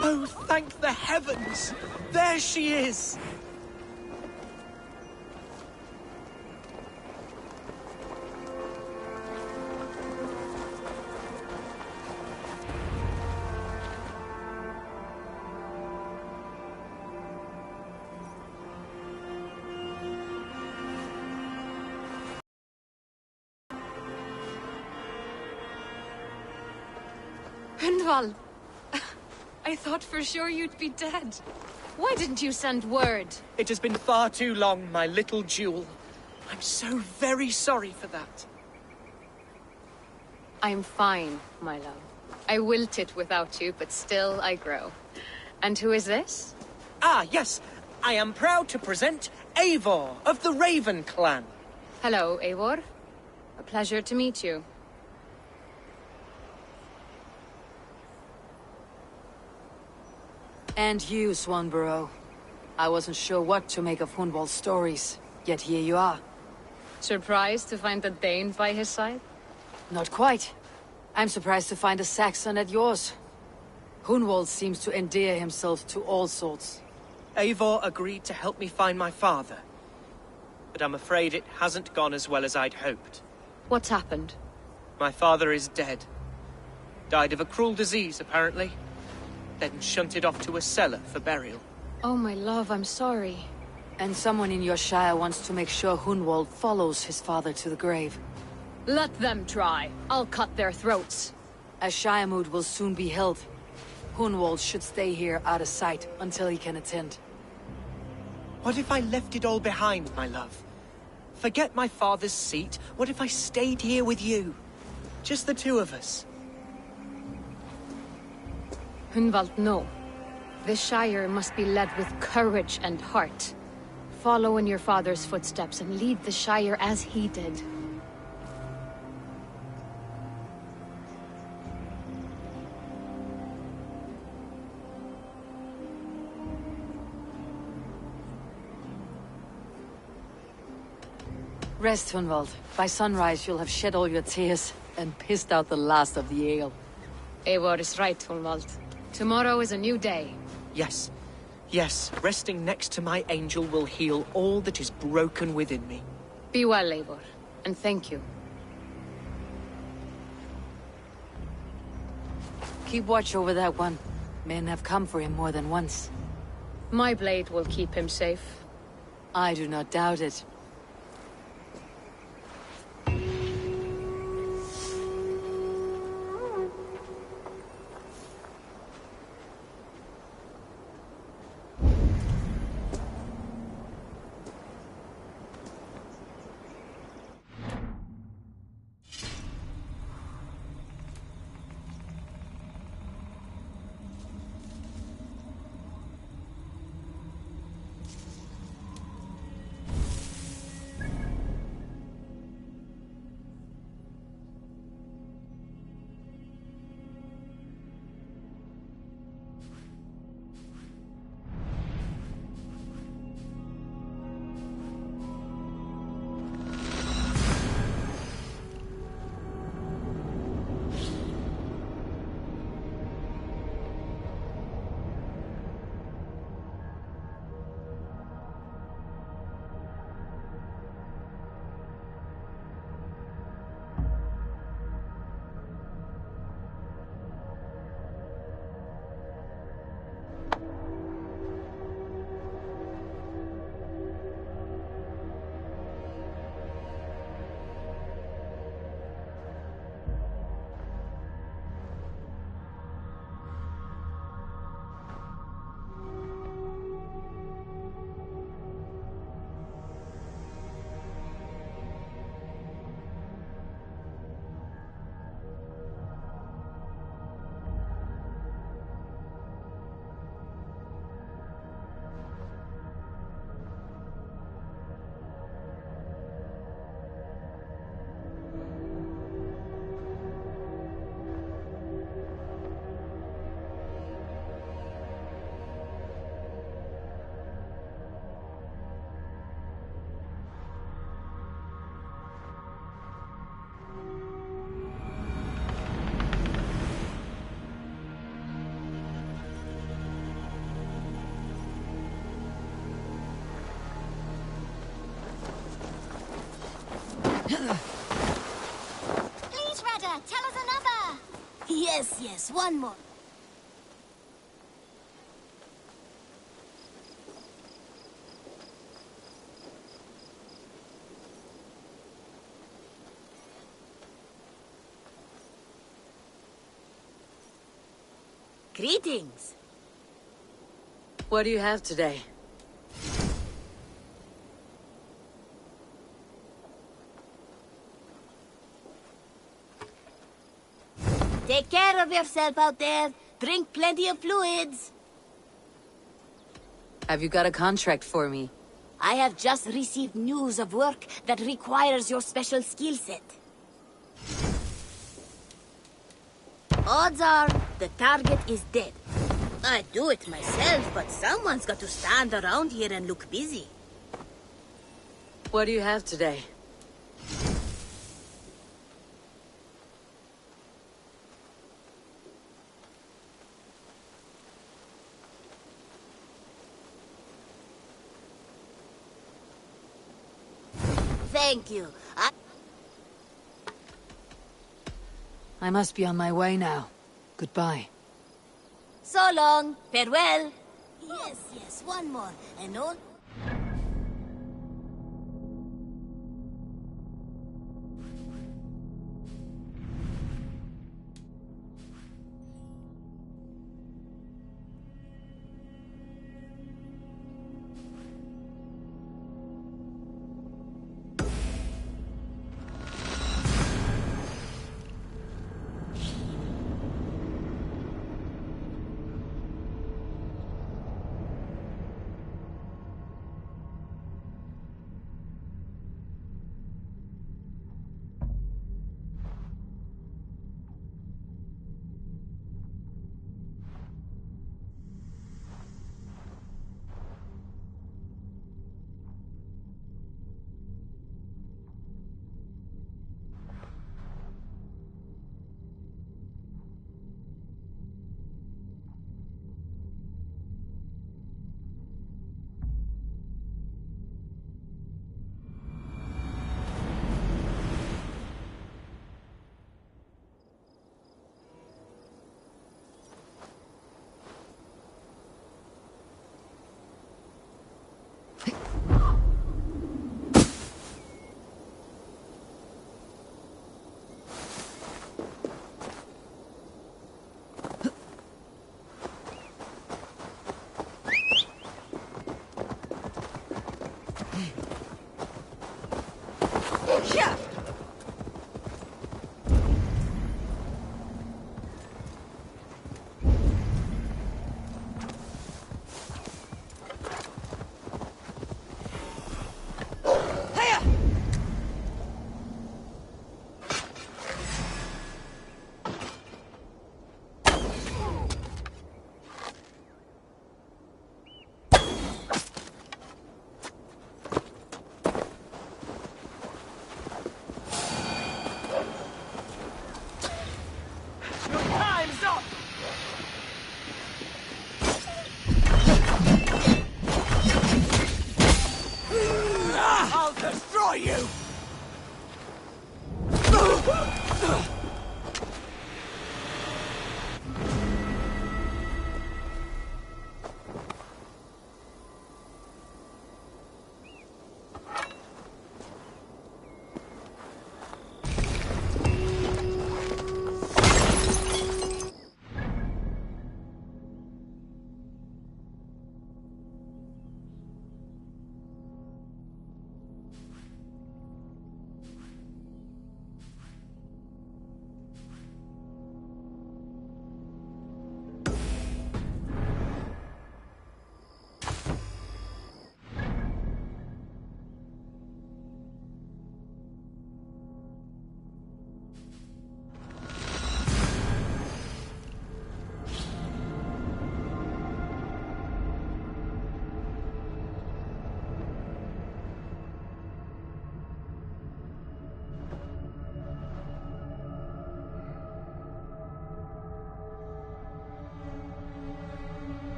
Oh, thank the heavens! There she is! Gunvald! I thought for sure you'd be dead. Why didn't you send word? It has been far too long, my little jewel. I'm so very sorry for that. I'm fine, my love. I wilted without you, but still I grow. And who is this? Ah, yes. I am proud to present Eivor of the Raven clan. Hello, Eivor. A pleasure to meet you. And you, Swanborough. I wasn't sure what to make of Hunwald's stories, yet here you are. Surprised to find a Dane by his side? Not quite. I'm surprised to find a Saxon at yours. Hunwald seems to endear himself to all sorts. Eivor agreed to help me find my father. But I'm afraid it hasn't gone as well as I'd hoped. What's happened? My father is dead. Died of a cruel disease, apparently. Then shunted off to a cellar for burial. Oh, my love, I'm sorry. And someone in your shire wants to make sure Hunwald follows his father to the grave. Let them try. I'll cut their throats. A shire moot will soon be held. Hunwald should stay here out of sight until he can attend. What if I left it all behind, my love? Forget my father's seat. What if I stayed here with you? Just the two of us. Hunwald, no. This Shire must be led with courage and heart. Follow in your father's footsteps and lead the Shire as he did. Rest, Hunwald. By sunrise, you'll have shed all your tears and pissed out the last of the ale. Eivor is right, Hunwald. Tomorrow is a new day. Yes. Yes, resting next to my angel will heal all that is broken within me. Be well, Eivor, and thank you. Keep watch over that one. Men have come for him more than once. My blade will keep him safe. I do not doubt it. Please, Rudder, tell us another. Yes, one more. Greetings. What do you have today? Take care of yourself out there. Drink plenty of fluids. Have you got a contract for me? I have just received news of work that requires your special skill set. Odds are, the target is dead. I'd do it myself, but someone's got to stand around here and look busy. What do you have today? Thank you. I must be on my way now. Goodbye. So long. Farewell. Yes, one more. And all...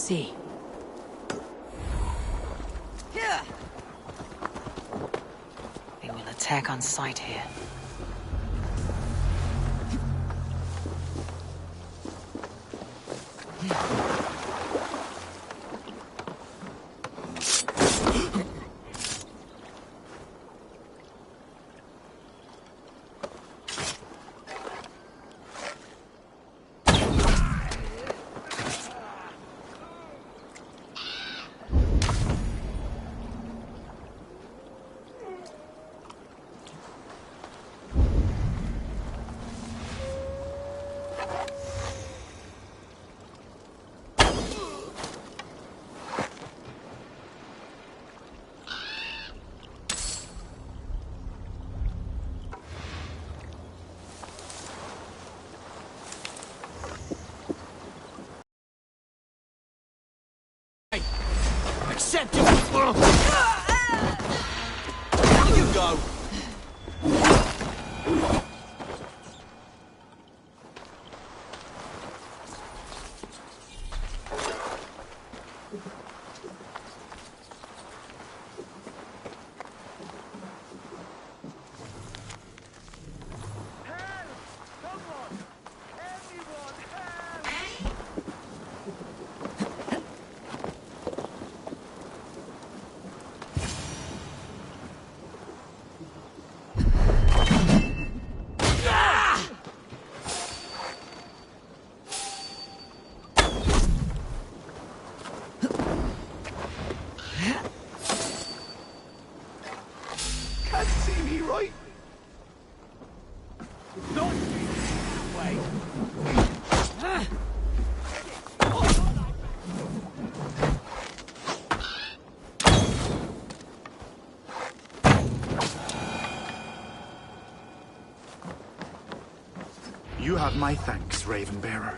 see. They will attack on sight here. Acceptable! Down you go! You have my thanks, Ravenbearer.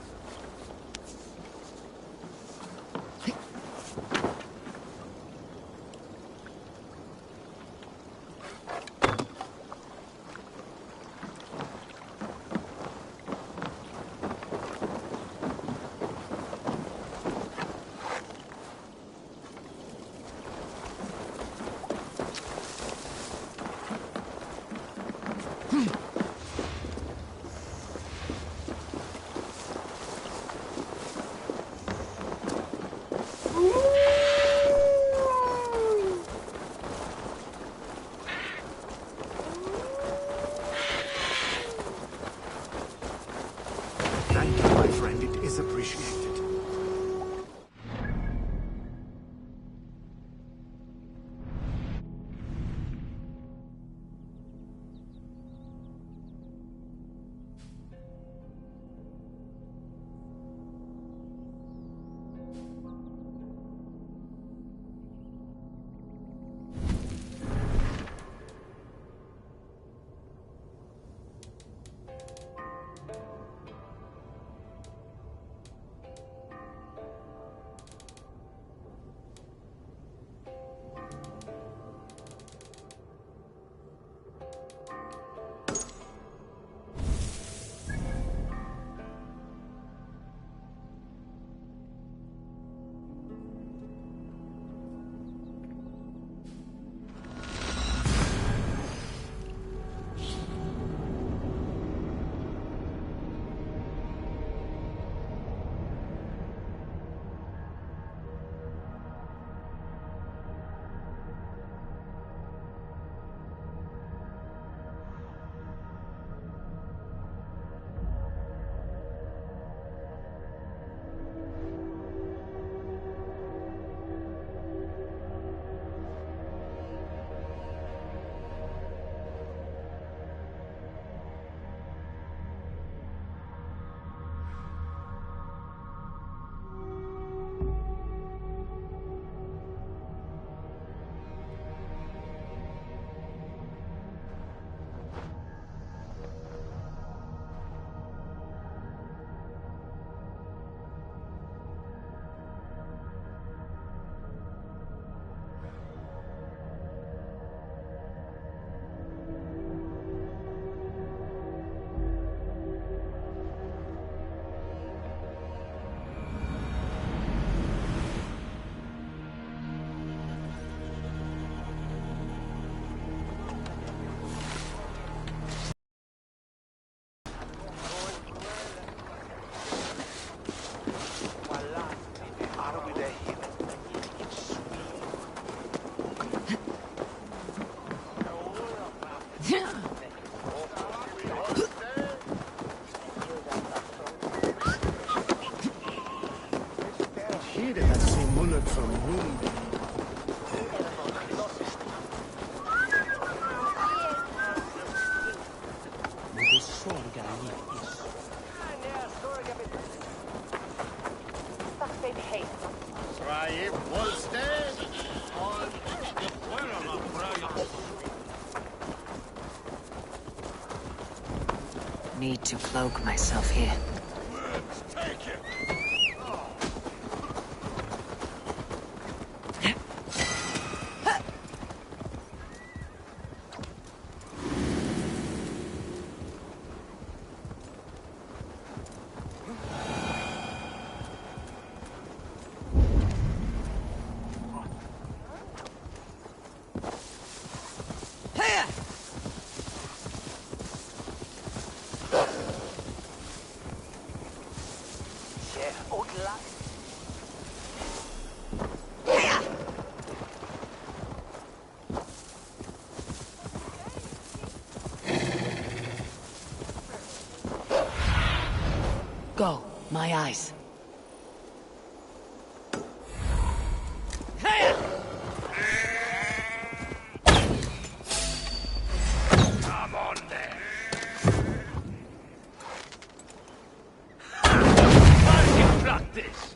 from me. Need to cloak myself here. Go, my eyes. Come on there. Target practice.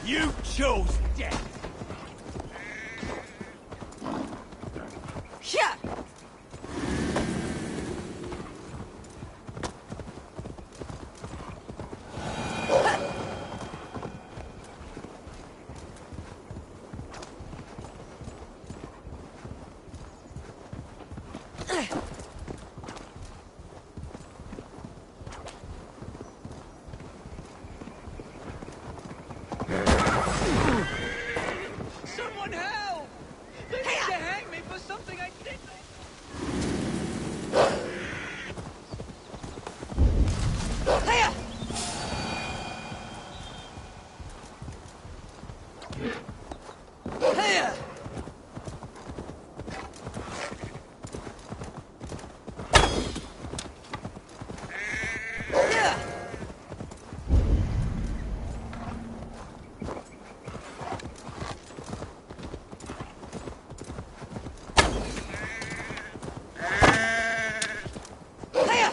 You chose death. Yeah. Someone help! They need to hang me for something I did. Hiya! Hiya! Yeah! Hiya!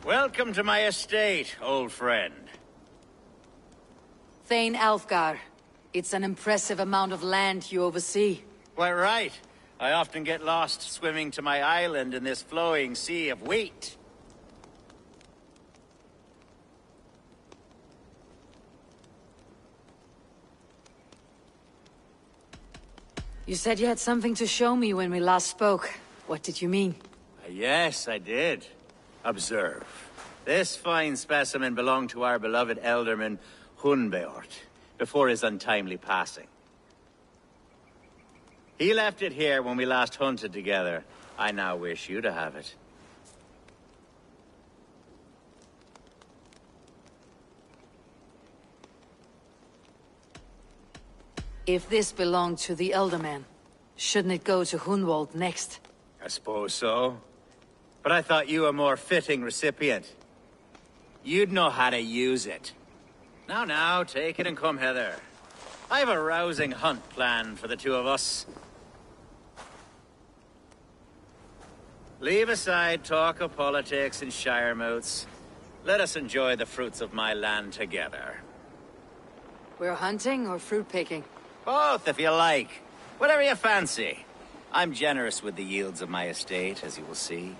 Welcome to my estate, old friend. Thane Alfgar. It's an impressive amount of land you oversee. Quite right. I often get lost swimming to my island in this flowing sea of wheat. You said you had something to show me when we last spoke. What did you mean? Yes, I did. Observe. This fine specimen belonged to our beloved elderman, Hunbeort, before his untimely passing. He left it here when we last hunted together. I now wish you to have it. If this belonged to the Elderman, shouldn't it go to Hunwald next? I suppose so. But I thought you a more fitting recipient. You'd know how to use it. Now, take it and come hither. I have a rousing hunt planned for the two of us. Leave aside talk of politics and shire moots. Let us enjoy the fruits of my land together. We're hunting or fruit picking? Both, if you like. Whatever you fancy. I'm generous with the yields of my estate, as you will see.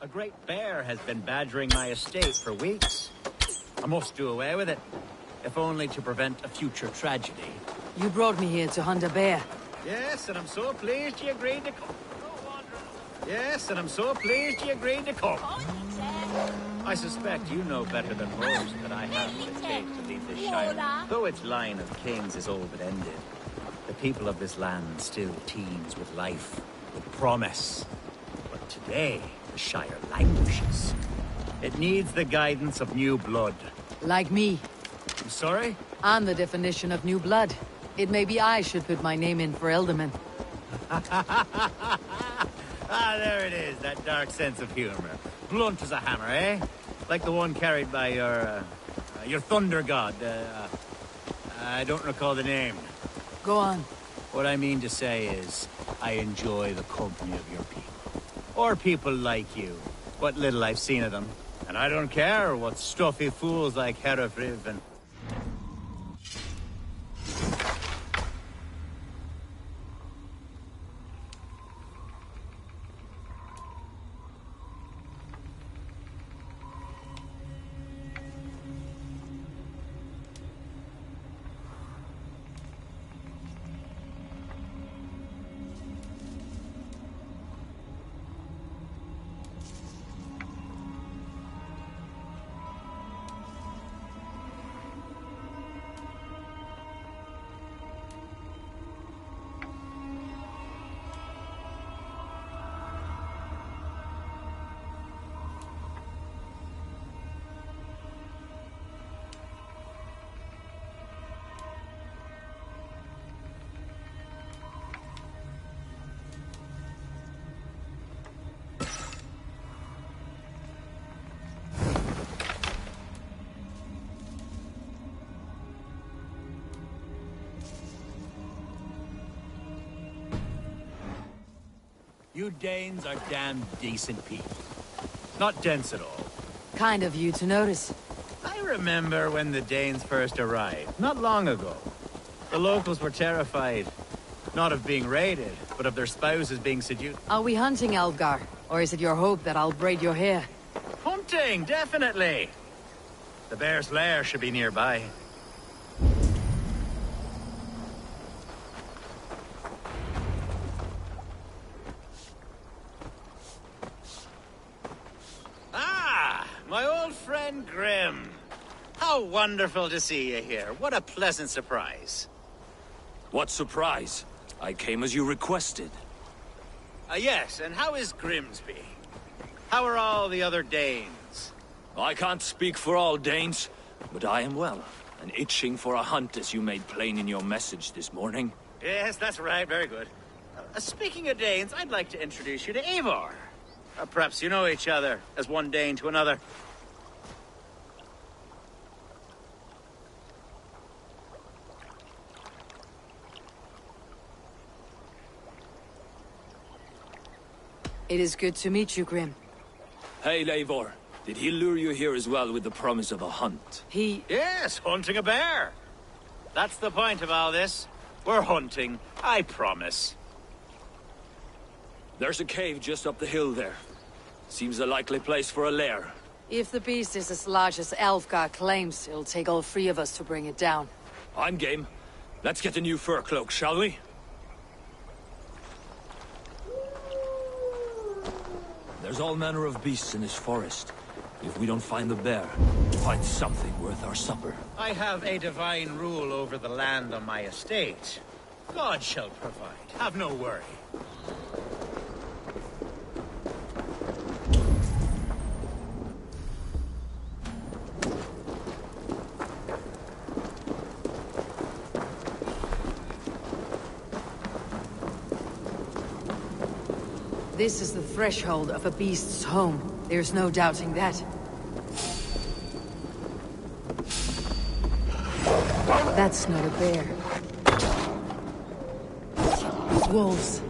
A great bear has been badgering my estate for weeks. I must do away with it, if only to prevent a future tragedy. You brought me here to hunt a bear. Yes, and I'm so pleased you agreed to come. Yes, and I'm so pleased you agreed to come. I suspect you know better than most that I have what it takes to lead this shire. Though its line of kings is all but ended, the people of this land still teems with life, with promise. But today, the shire languishes. It needs the guidance of new blood. Like me. I'm sorry? I'm the definition of new blood. It may be I should put my name in for Elderman. Ah, there it is, that dark sense of humor. Blunt as a hammer, eh? Like the one carried by your thunder god. I don't recall the name. Go on. What I mean to say is, I enjoy the company of your people. Or people like you. What little I've seen of them. And I don't care what stuffy fools like Herefriv and... You Danes are damn decent people. Not dense at all. Kind of you to notice. I remember when the Danes first arrived, not long ago. The locals were terrified. Not of being raided, but of their spouses being seduced. Are we hunting, Algar? Or is it your hope that I'll braid your hair? Hunting, definitely! The bear's lair should be nearby. Ah, my old friend Grim. How wonderful to see you here. What a pleasant surprise. What surprise? I came as you requested. Yes, and how is Grimsby? How are all the other Danes? I can't speak for all Danes, but I am well, and itching for a hunt as you made plain in your message this morning. Yes, that's right. Very good. Speaking of Danes, I'd like to introduce you to Eivor. Perhaps you know each other, as one Dane to another. It is good to meet you, Grim. Hey, Eivor. Did he lure you here as well with the promise of a hunt? Yes, hunting a bear. That's the point of all this. We're hunting, I promise. There's a cave just up the hill there. Seems a likely place for a lair. If the beast is as large as Alfgar claims, it'll take all three of us to bring it down. I'm game. Let's get a new fur cloak, shall we? There's all manner of beasts in this forest. If we don't find the bear, we'll find something worth our supper. I have a divine rule over the land on my estate. God shall provide. Have no worry. This is the threshold of a beast's home. There's no doubting that. That's not a bear. Wolves.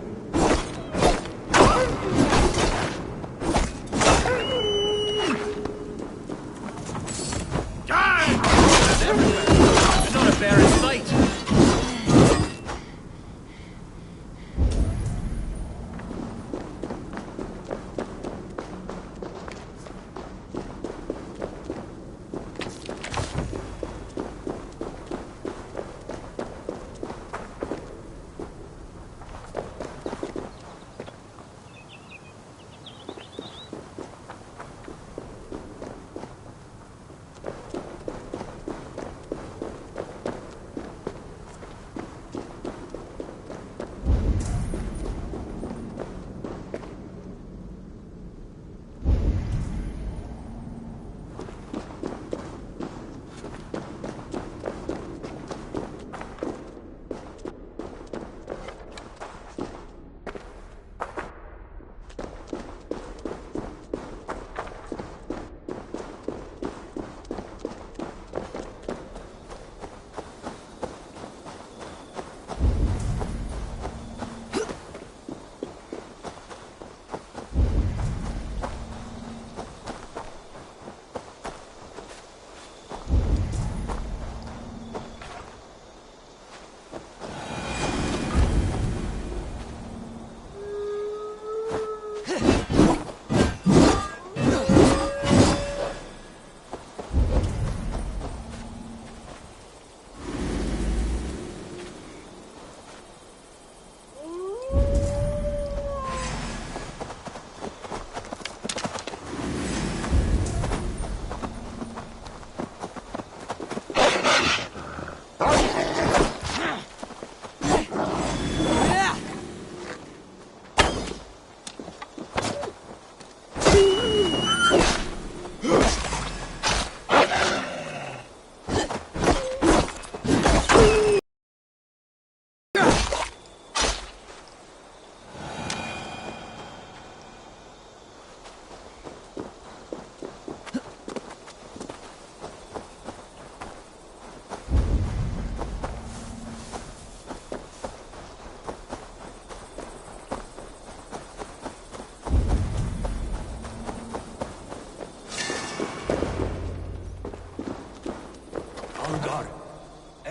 Not a bear in sight.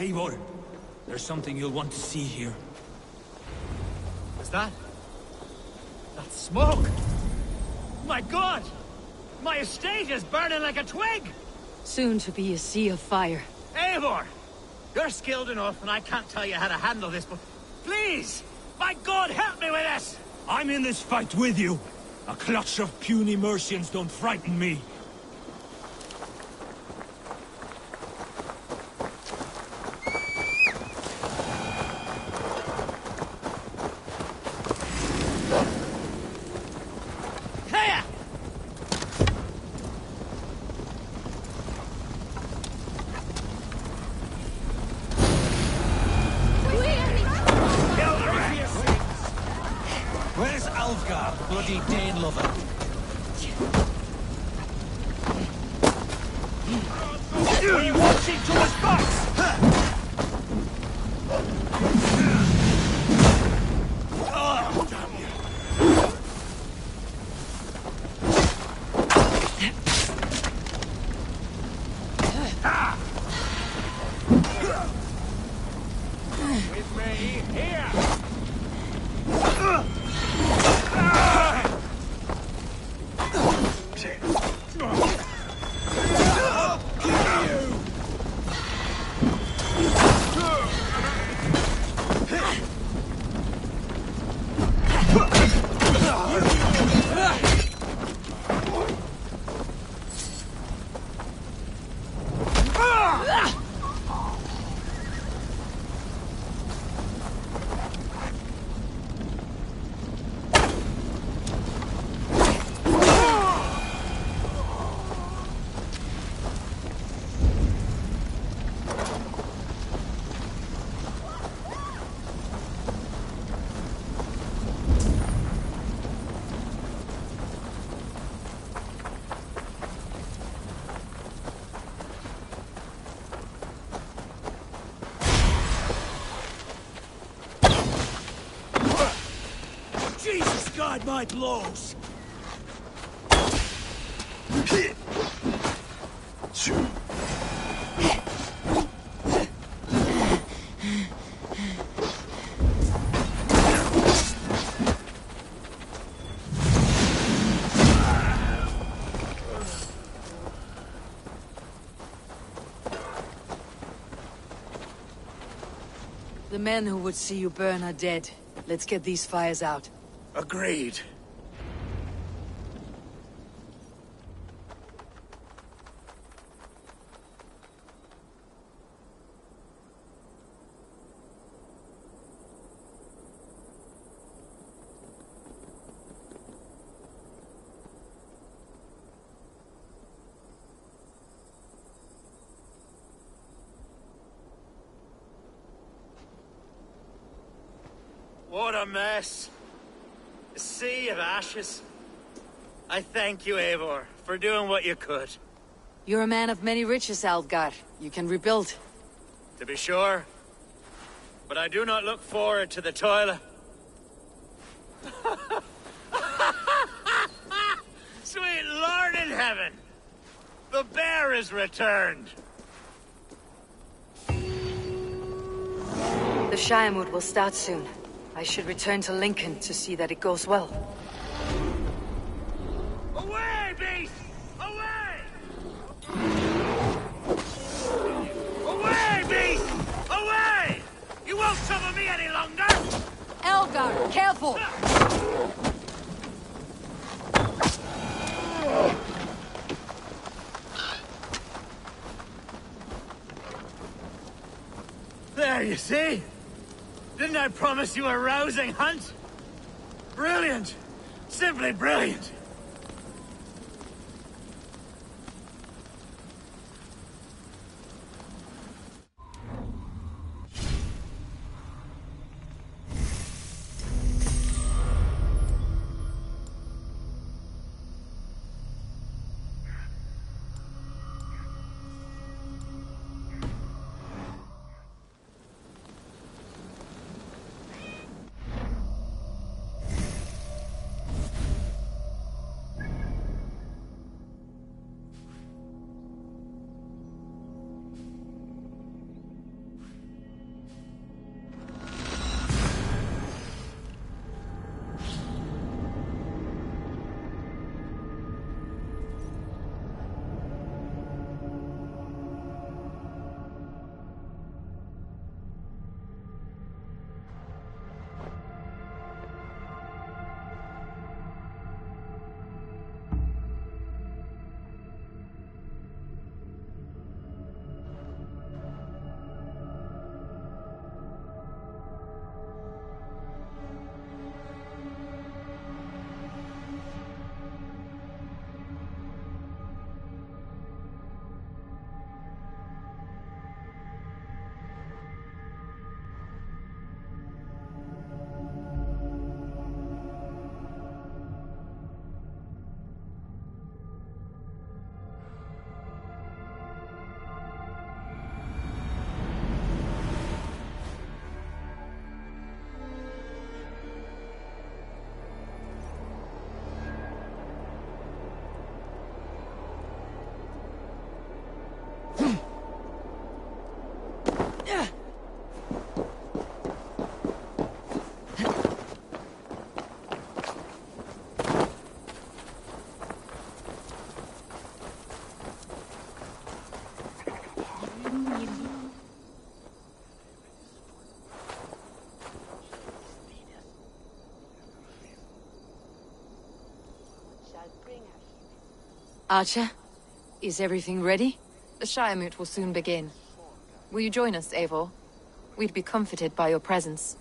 Eivor, there's something you'll want to see here. Is that? That's smoke! My God! My estate is burning like a twig! Soon to be a sea of fire. Eivor! You're skilled enough, and I can't tell you how to handle this, but please! My God, help me with this! I'm in this fight with you. A clutch of puny Mercians don't frighten me. Hiya! Where's Alfgar, bloody Dane lover? Are you watching to his backs? Oh, damn you. With me, here! Jesus, guide my blows! The men who would see you burn are dead. Let's get these fires out. Agreed. What a mess. A sea of ashes. I thank you, Eivor, for doing what you could. You're a man of many riches, Alfgar. You can rebuild. To be sure. But I do not look forward to the toil. Sweet Lord in heaven! The bear is returned! The Shiremood will start soon. I should return to Lincoln to see that it goes well. Away, beast! Away! Away, beast! Away! You won't trouble me any longer! Alfgar, careful! There, you see? Didn't I promise you a rousing hunt? Brilliant! Simply brilliant! Archer, is everything ready? The Shire Moot will soon begin. Will you join us, Eivor? We'd be comforted by your presence.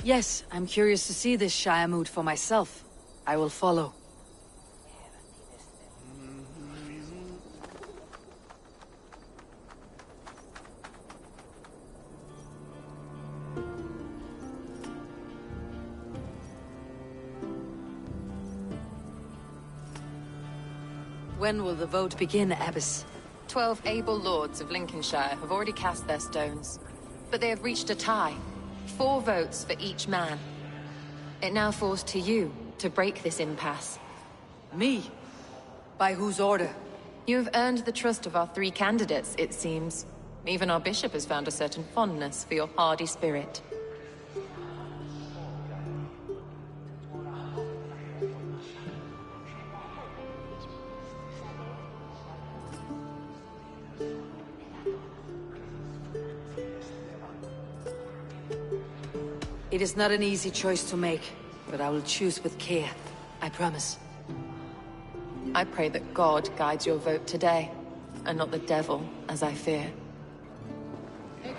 Yes, I'm curious to see this Shire Moot for myself. I will follow. When will the vote begin, Abbess? 12 able lords of Lincolnshire have already cast their stones, but they have reached a tie. 4 votes for each man. It now falls to you to break this impasse. Me? By whose order? You have earned the trust of our 3 candidates, it seems. Even our bishop has found a certain fondness for your hardy spirit. It is not an easy choice to make, but I will choose with care. I promise. I pray that God guides your vote today, and not the devil, as I fear. A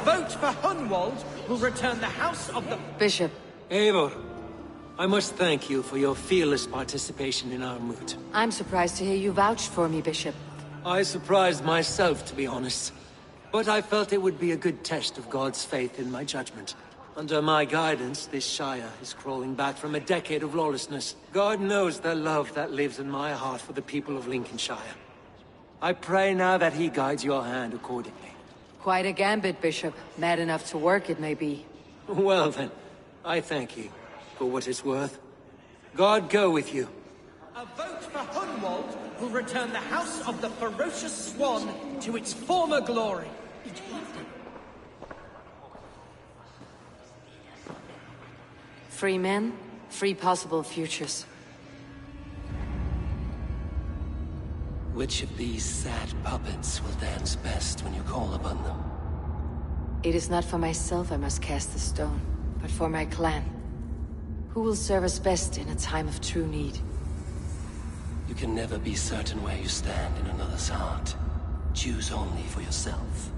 vote for Hunwald will return the house of the... Bishop. Eivor, I must thank you for your fearless participation in our moot. I'm surprised to hear you vouch for me, Bishop. I surprised myself, to be honest. But I felt it would be a good test of God's faith in my judgment. Under my guidance, this Shire is crawling back from a decade of lawlessness. God knows the love that lives in my heart for the people of Lincolnshire. I pray now that he guides your hand accordingly. Quite a gambit, Bishop. Mad enough to work, it may be. Well then, I thank you, for what it's worth. God go with you. A vote for Hunwald will return the House of the Ferocious Swan to its former glory. Free men, free possible futures. Which of these sad puppets will dance best when you call upon them? It is not for myself I must cast the stone, but for my clan. Who will serve us best in a time of true need? You can never be certain where you stand in another's heart. Choose only for yourself.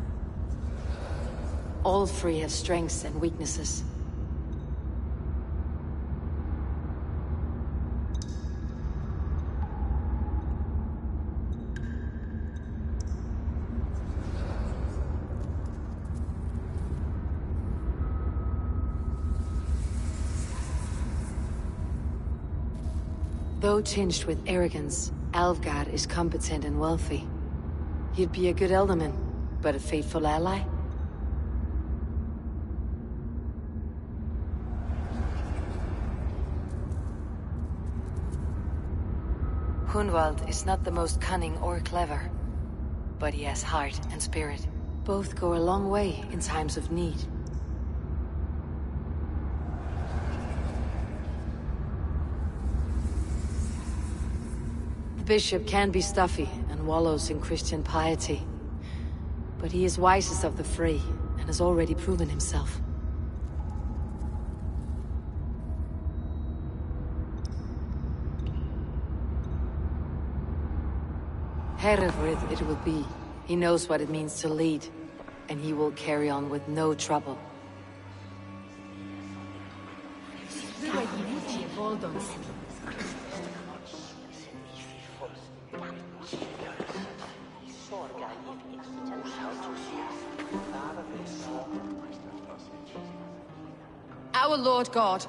All 3 have strengths and weaknesses. Though tinged with arrogance, Alvgard is competent and wealthy. He'd be a good elderman, but a faithful ally? Hunwald is not the most cunning or clever, but he has heart and spirit. Both go a long way in times of need. The bishop can be stuffy and wallows in Christian piety, but he is wisest of the 3 and has already proven himself. Hereford it will be. He knows what it means to lead, and he will carry on with no trouble. Our Lord God,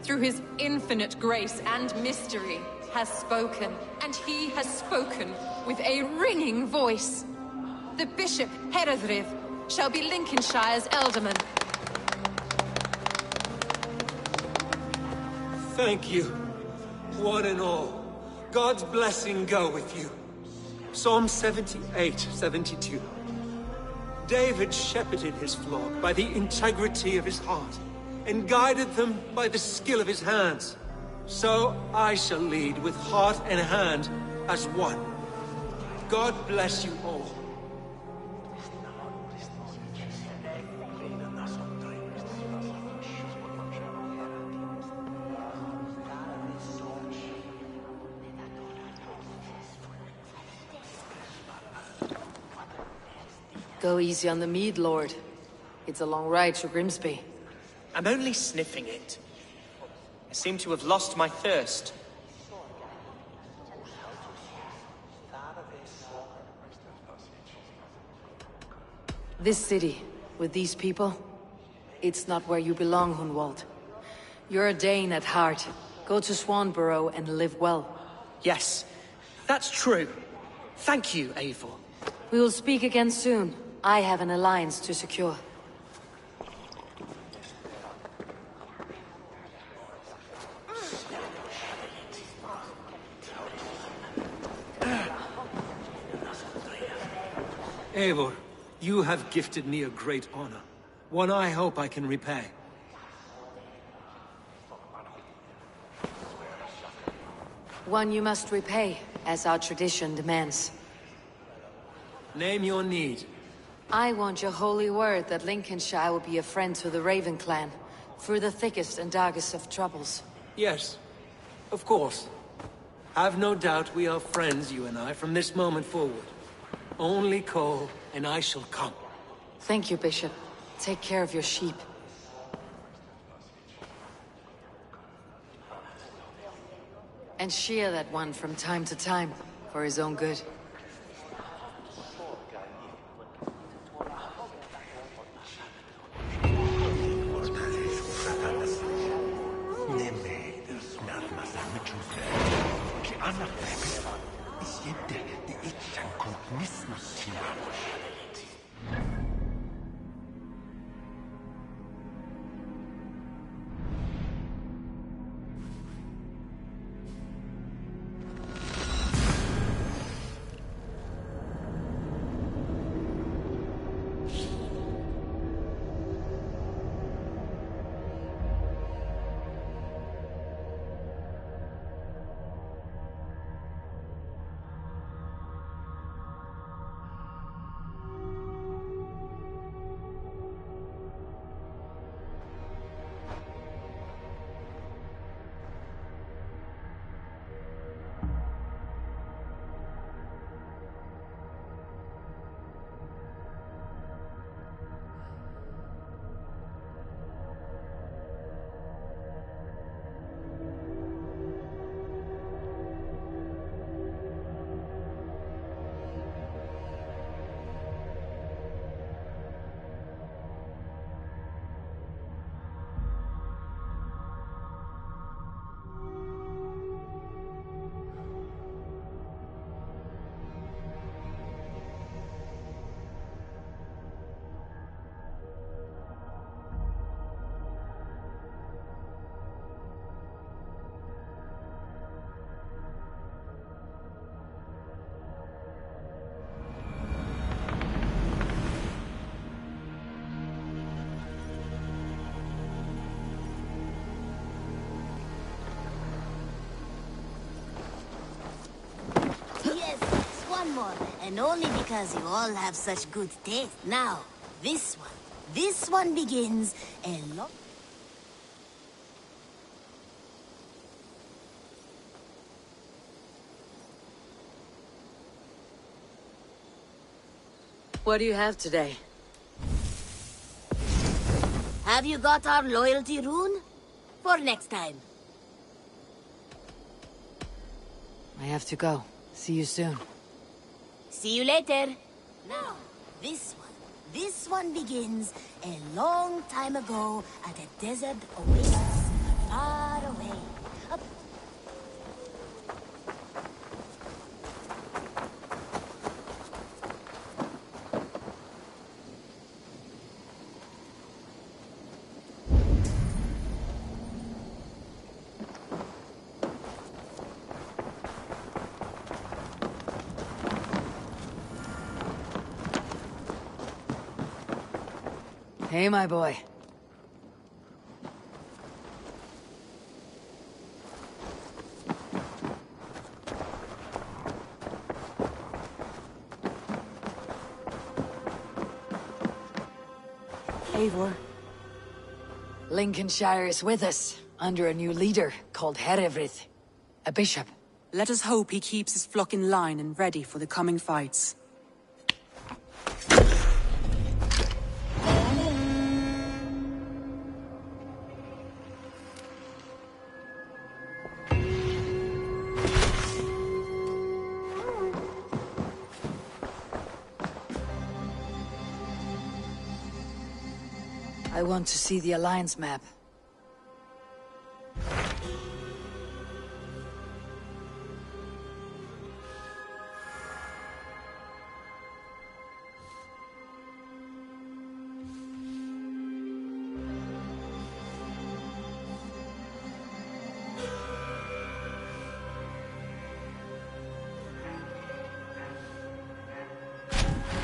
through his infinite grace and mystery, has spoken, and he has spoken with a ringing voice. The Bishop Herodriv shall be Lincolnshire's Elderman. Thank you, one and all. God's blessing go with you. Psalm 78, 72. David shepherded his flock by the integrity of his heart, and guided them by the skill of his hands. So I shall lead with heart and hand as one. God bless you all. Go easy on the mead, Lord. It's a long ride to Grimsby. I'm only sniffing it. I seem to have lost my thirst. This city, with these people, it's not where you belong, Hunwald. You're a Dane at heart. Go to Swanborough and live well. Yes, that's true. Thank you, Eivor. We will speak again soon. I have an alliance to secure. Eivor, you have gifted me a great honor. One I hope I can repay. One you must repay, as our tradition demands. Name your need. I want your holy word that Lincolnshire will be a friend to the Raven clan, through the thickest and darkest of troubles. Yes, of course. Have no doubt we are friends, you and I, from this moment forward. Only call, and I shall come. Thank you, Bishop. Take care of your sheep. And shear that one from time to time, for his own good. And only because you all have such good taste. Now, this one begins a lot. What do you have today? Have you got our loyalty rune? For next time. I have to go. See you soon. See you later. Now, this one begins a long time ago at a desert oasis, far away. Hey, my boy. Eivor. Lincolnshire is with us, under a new leader called Herefrith, a bishop. Let us hope he keeps his flock in line and ready for the coming fights. I want to see the Alliance map.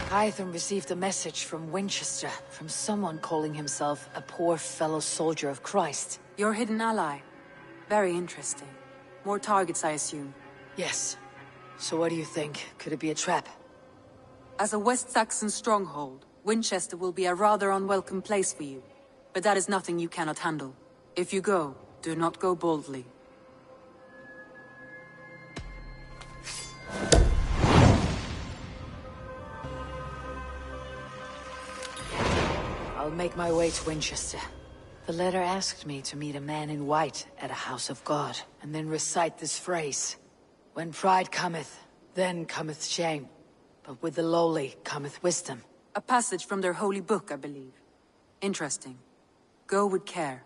Hytham received a message from Winchester, from someone calling himself a poor fellow soldier of Christ. Your hidden ally. Very interesting. More targets, I assume. Yes. So what do you think? Could it be a trap? As a West Saxon stronghold, Winchester will be a rather unwelcome place for you. But that is nothing you cannot handle. If you go, do not go boldly. I'll make my way to Winchester. The letter asked me to meet a man in white at a house of God, and then recite this phrase. When pride cometh, then cometh shame. But with the lowly cometh wisdom. A passage from their holy book, I believe. Interesting. Go with care.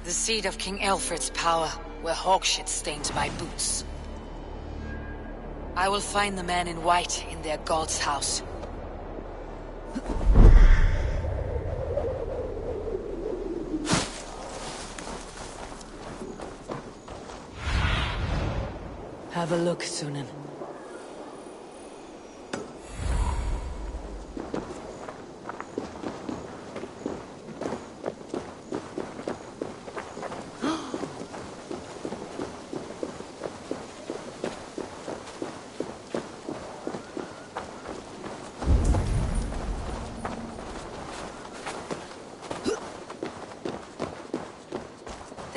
The seat of King Alfred's power, where hawkshit stains my boots. I will find the man in white in their god's house. Have a look, Sunan.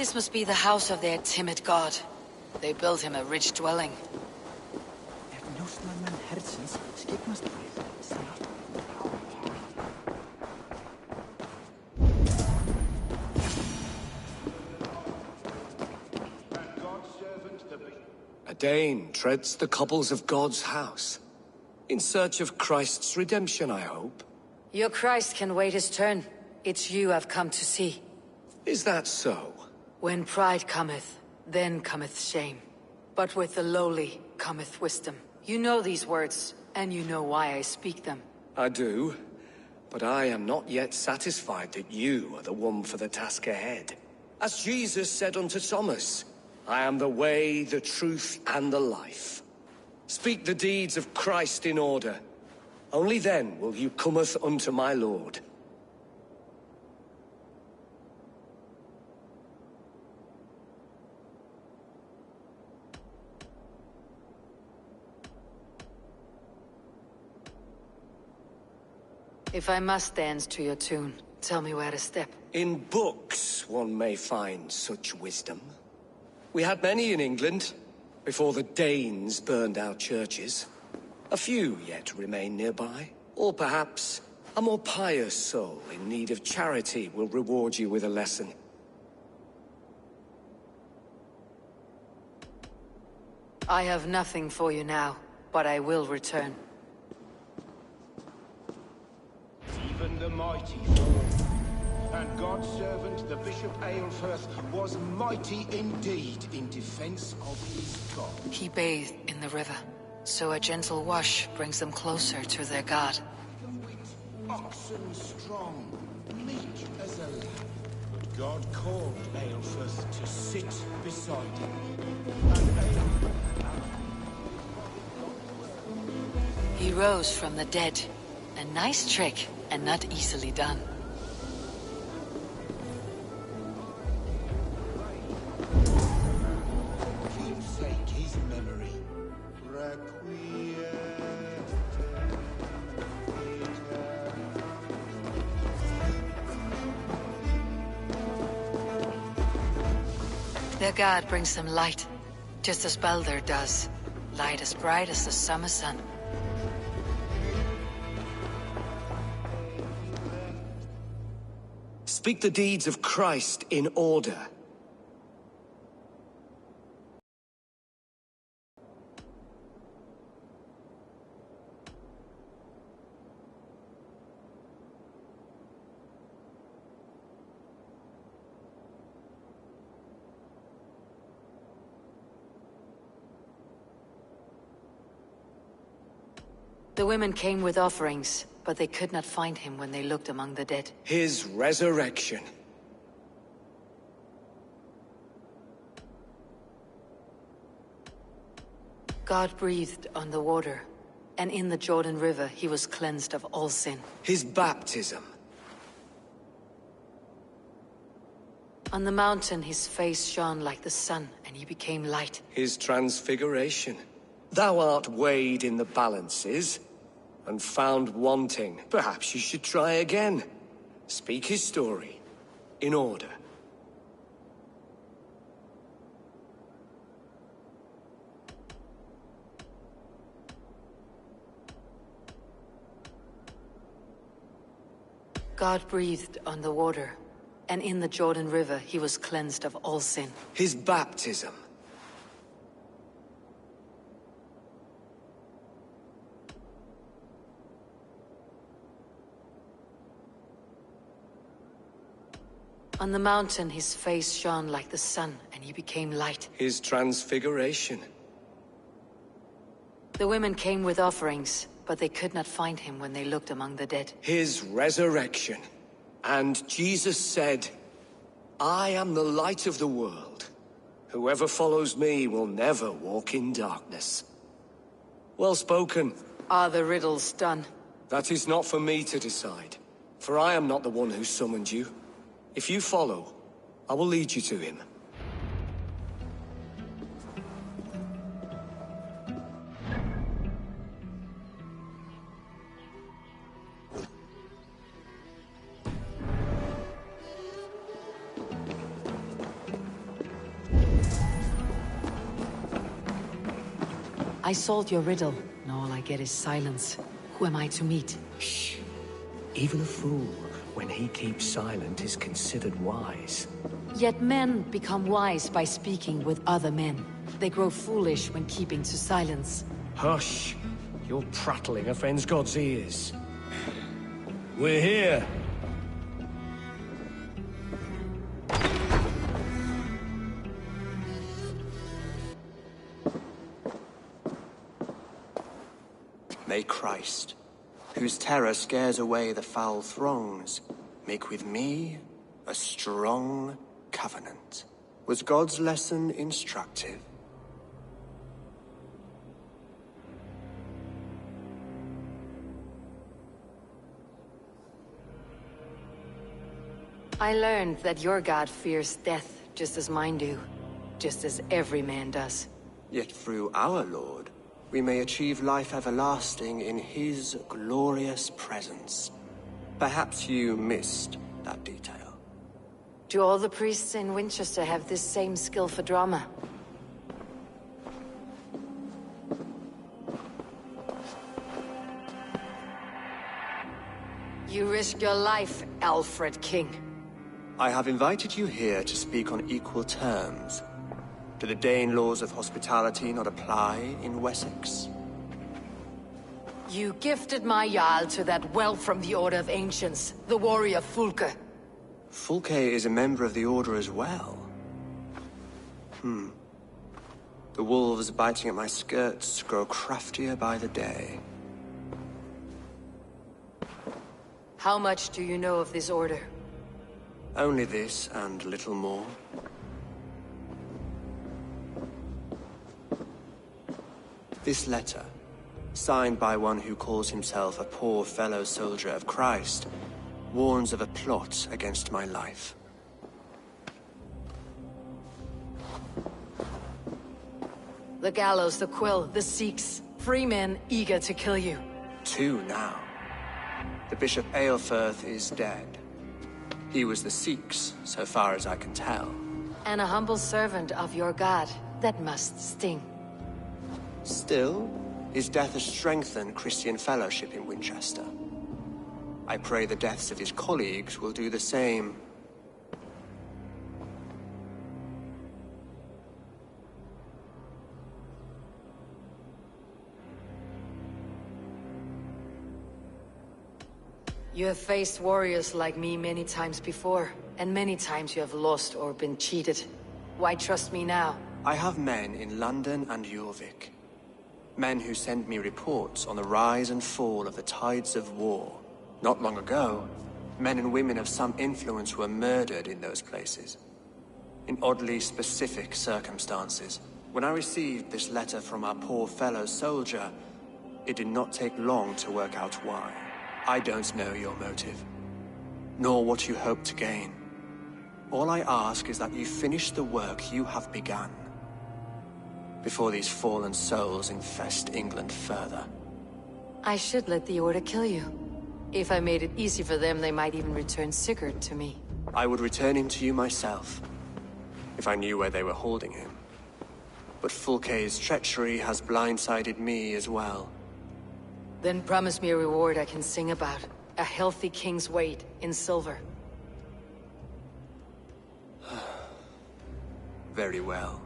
This must be the house of their timid god. They built him a rich dwelling. A Dane treads the cobbles of God's house. In search of Christ's redemption, I hope. Your Christ can wait his turn. It's you I've come to see. Is that so? When pride cometh, then cometh shame. But with the lowly cometh wisdom. You know these words, and you know why I speak them. I do, but I am not yet satisfied that you are the one for the task ahead. As Jesus said unto Thomas, I am the way, the truth, and the life. Speak the deeds of Christ in order. Only then will you cometh unto my Lord. If I must dance to your tune, tell me where to step. In books one may find such wisdom. We had many in England, before the Danes burned our churches. A few yet remain nearby. Or perhaps a more pious soul in need of charity will reward you with a lesson. I have nothing for you now, but I will return. Even the mighty fall, and God's servant, the Bishop Aelfirth, was mighty indeed in defense of his God. He bathed in the river, so a gentle wash brings them closer to their God. Oxen strong, meek as a lamb. But God called Aelfirth to sit beside him. He rose from the dead. A nice trick, and not easily done. Keepsake his memory. Their god brings them light, just as Baldur does. Light as bright as the summer sun. Speak the deeds of Christ in order. The women came with offerings, but they could not find him when they looked among the dead. His resurrection. God breathed on the water, and in the Jordan River he was cleansed of all sin. His baptism. On the mountain his face shone like the sun, and he became light. His transfiguration. Thou art weighed in the balances, and found wanting. Perhaps you should try again. Speak his story, in order. God breathed on the water, and in the Jordan River he was cleansed of all sin. His baptism. On the mountain his face shone like the sun, and he became light. His transfiguration. The women came with offerings, but they could not find him when they looked among the dead. His resurrection. And Jesus said, I am the light of the world. Whoever follows me will never walk in darkness. Well spoken. Are the riddles done? That is not for me to decide, for I am not the one who summoned you. If you follow, I will lead you to him. I solved your riddle, and all I get is silence. Who am I to meet? Shh. Even a fool, when he keeps silent, is considered wise. Yet men become wise by speaking with other men. They grow foolish when keeping to silence. Hush! You're prattling offends God's ears. We're here. May Christ, whose terror scares away the foul throngs, make with me a strong covenant. Was God's lesson instructive? I learned that your god fears death just as mine do. Just as every man does. Yet through our Lord, we may achieve life everlasting in his glorious presence. Perhaps you missed that detail. Do all the priests in Winchester have this same skill for drama? You risk your life, Alfred King. I have invited you here to speak on equal terms. Do the Dane laws of hospitality not apply in Wessex? You gifted my Jarl to that well from the Order of Ancients, the warrior Fulke. Fulke is a member of the Order as well. The wolves biting at my skirts grow craftier by the day. How much do you know of this order? Only this and little more. This letter, signed by one who calls himself a poor fellow soldier of Christ, warns of a plot against my life. The gallows, the quill, the Sikhs, free men eager to kill you. 2 now. The Bishop Aelfirth is dead. He was the Sikhs, so far as I can tell. And a humble servant of your god. That must sting. Still, his death has strengthened Christian fellowship in Winchester. I pray the deaths of his colleagues will do the same. You have faced warriors like me many times before, and many times you have lost or been cheated. Why trust me now? I have men in London and Jorvik. Men who send me reports on the rise and fall of the tides of war. Not long ago, men and women of some influence were murdered in those places. In oddly specific circumstances. When I received this letter from our poor fellow soldier, it did not take long to work out why. I don't know your motive, nor what you hope to gain. All I ask is that you finish the work you have begun, before these fallen souls infest England further. I should let the Order kill you. If I made it easy for them, they might even return Sigurd to me. I would return him to you myself, if I knew where they were holding him. But Fulke's treachery has blindsided me as well. Then promise me a reward I can sing about. A healthy king's weight in silver. Very well.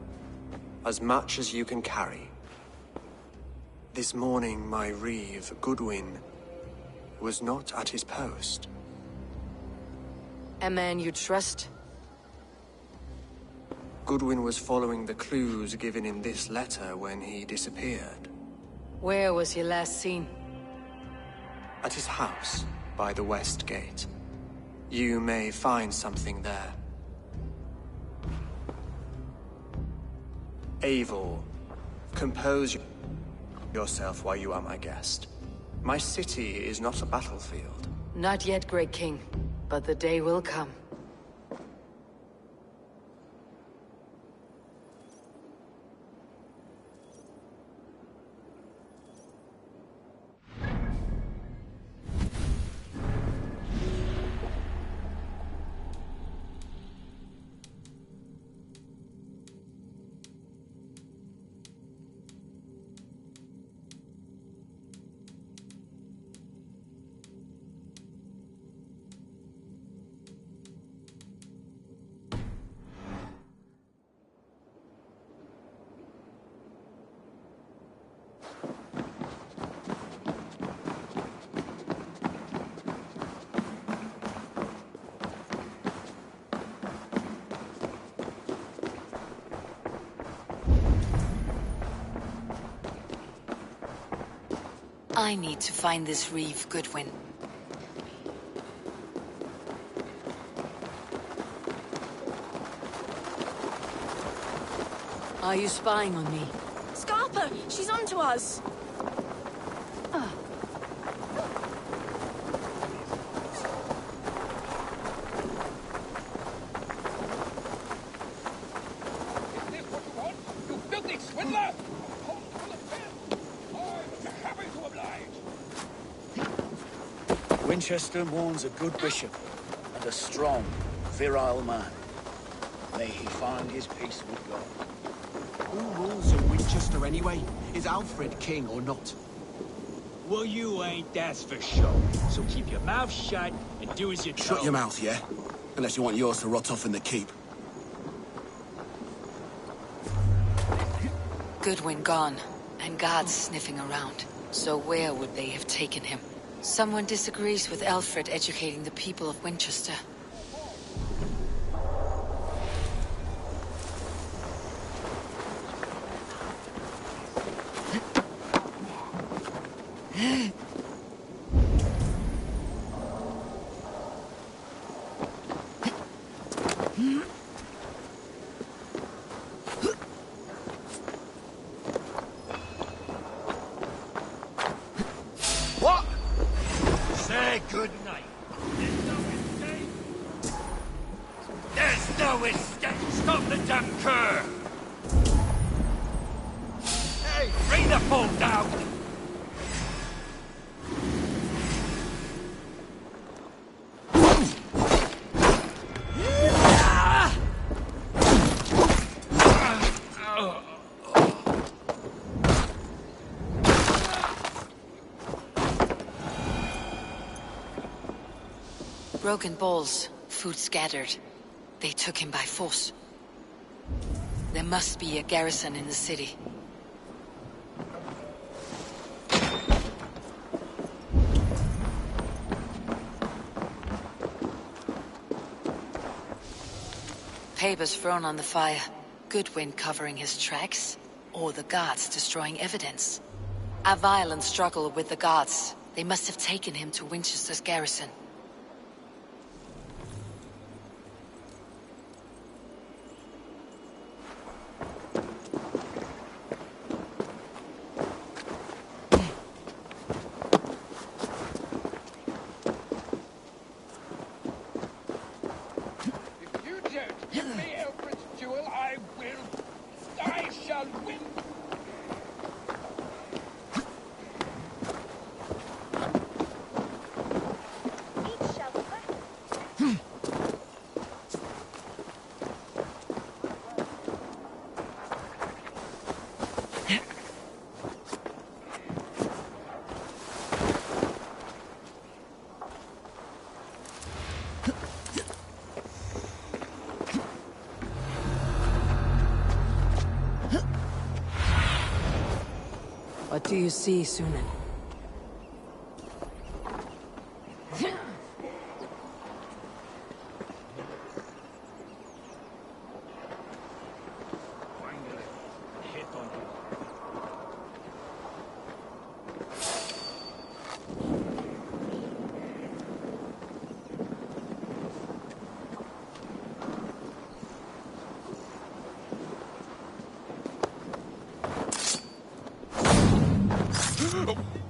As much as you can carry. This morning, my reeve, Goodwin, was not at his post. A man you trust? Goodwin was following the clues given in this letter when he disappeared. Where was he last seen? At his house, by the West Gate. You may find something there. Eivor, compose yourself while you are my guest. My city is not a battlefield. Not yet, Great King, but the day will come. I need to find this reeve, Goodwin. Are you spying on me? Scarpa! She's onto us! Winchester mourns a good bishop and a strong, virile man. May he find his peace with God. Who rules in Winchester anyway? Is Alfred king or not? Well, you ain't, that's for sure. So keep your mouth shut and do as you're told. Shut your mouth, yeah? Unless you want yours to rot off in the keep. Goodwin gone, and guards sniffing around. So where would they have taken him? Someone disagrees with Alfred educating the people of Winchester. What? Say good night. There's no escape. Stop the damn cur. Hey, bring the fool down. Broken bowls, food scattered. They took him by force. There must be a garrison in the city. Papers thrown on the fire. Goodwin covering his tracks, or the guards destroying evidence. A violent struggle with the guards. They must have taken him to Winchester's garrison. What do you see, Sunan? Oh!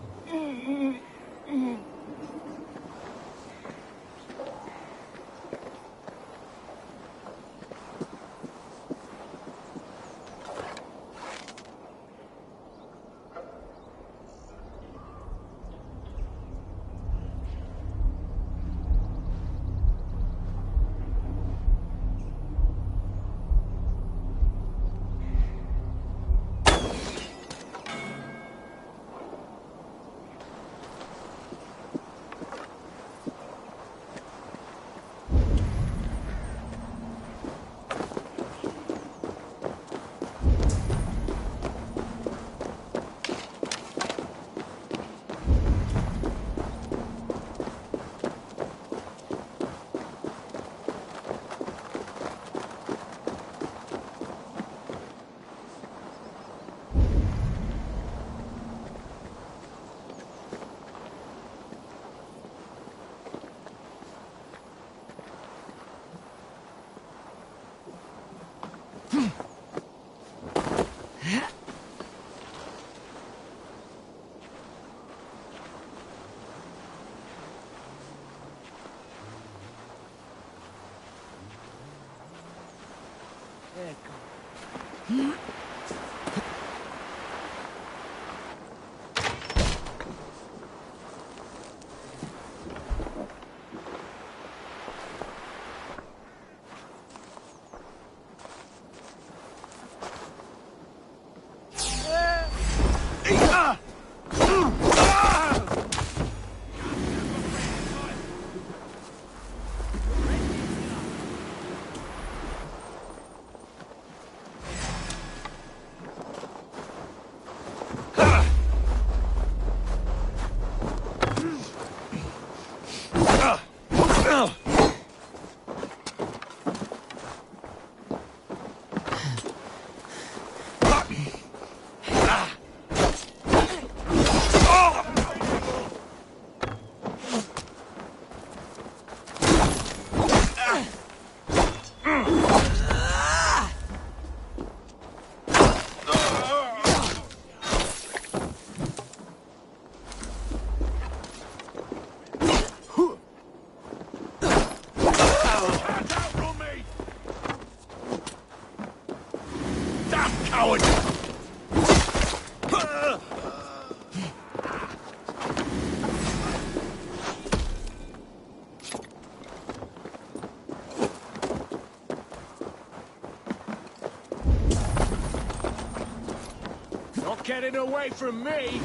Getting away from me!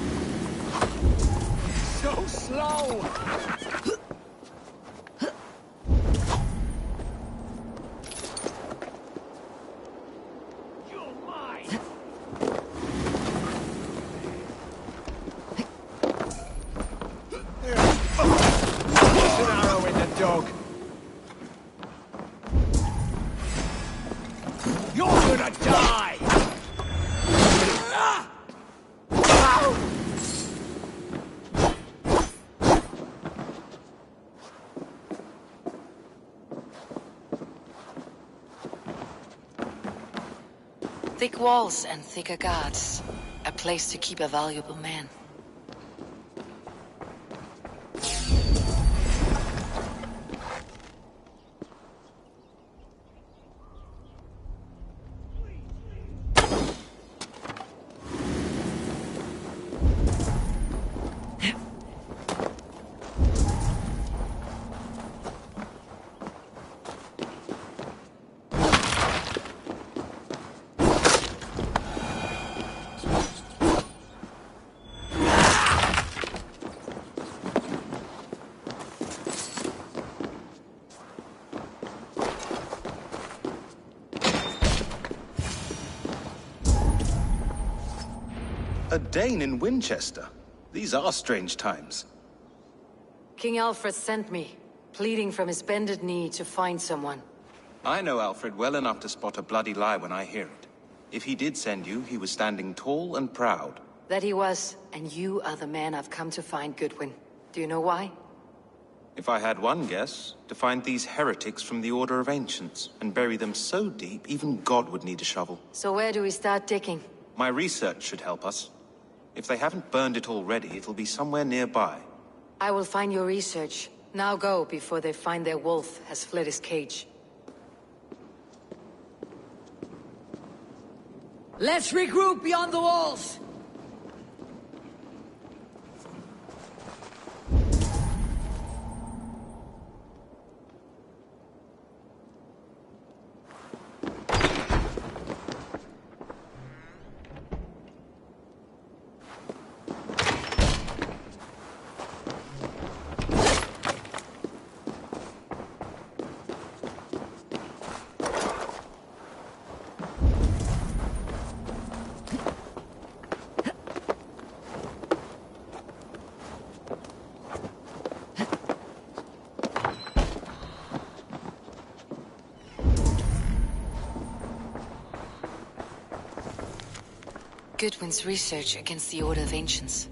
So slow! You're mine! There's an arrow in the dog! You're gonna die! Thick walls and thicker guards. A place to keep a valuable man. A Dane in Winchester? These are strange times. King Alfred sent me, pleading from his bended knee to find someone. I know Alfred well enough to spot a bloody lie when I hear it. If he did send you, he was standing tall and proud. That he was, and you are the man I've come to find, Goodwin. Do you know why? If I had one guess, to find these heretics from the Order of Ancients, and bury them so deep, even God would need a shovel. So where do we start digging? My research should help us. If they haven't burned it already, it'll be somewhere nearby. I will find your research. Now go, before they find their wolf has fled his cage. Let's regroup beyond the walls! Goodwin's research against the Order of Ancients.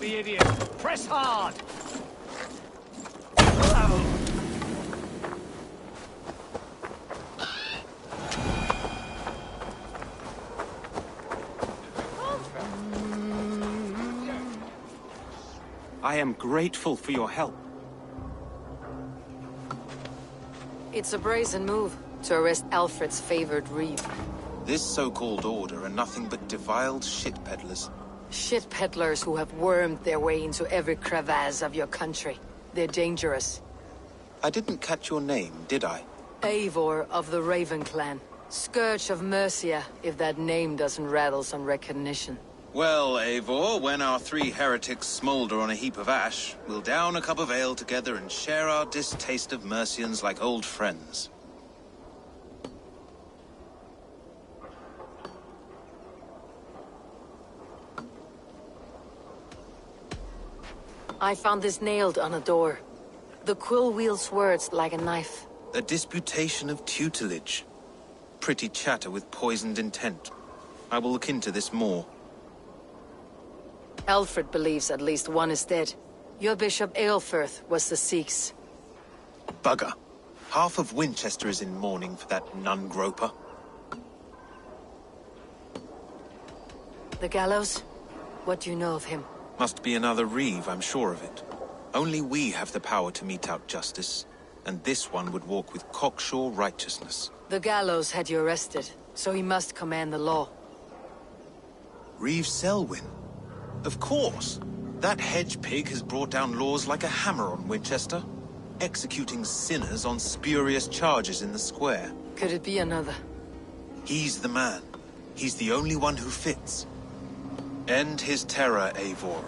be idiot. Press hard. I am grateful for your help. It's a brazen move to arrest Alfred's favored reeve. This so-called order are nothing but defiled shit peddlers. Shit peddlers who have wormed their way into every crevasse of your country. They're dangerous. I didn't catch your name, did I? Eivor of the Raven Clan. Scourge of Mercia, if that name doesn't rattle some recognition. Well, Eivor, when our three heretics smolder on a heap of ash, we'll down a cup of ale together and share our distaste of Mercians like old friends. I found this nailed on a door. The quill wields words like a knife. A disputation of tutelage. Pretty chatter with poisoned intent. I will look into this more. Alfred believes at least one is dead. Your Bishop Aelfirth was the Sikhs. Bugger. Half of Winchester is in mourning for that nun-groper. The gallows? What do you know of him? Must be another reeve, I'm sure of it. Only we have the power to mete out justice, and this one would walk with cocksure righteousness. The gallows had you arrested, so he must command the law. Reeve Selwyn? Of course. That hedge pig has brought down laws like a hammer on Winchester, executing sinners on spurious charges in the square. Could it be another? He's the man. He's the only one who fits. End his terror, Eivor.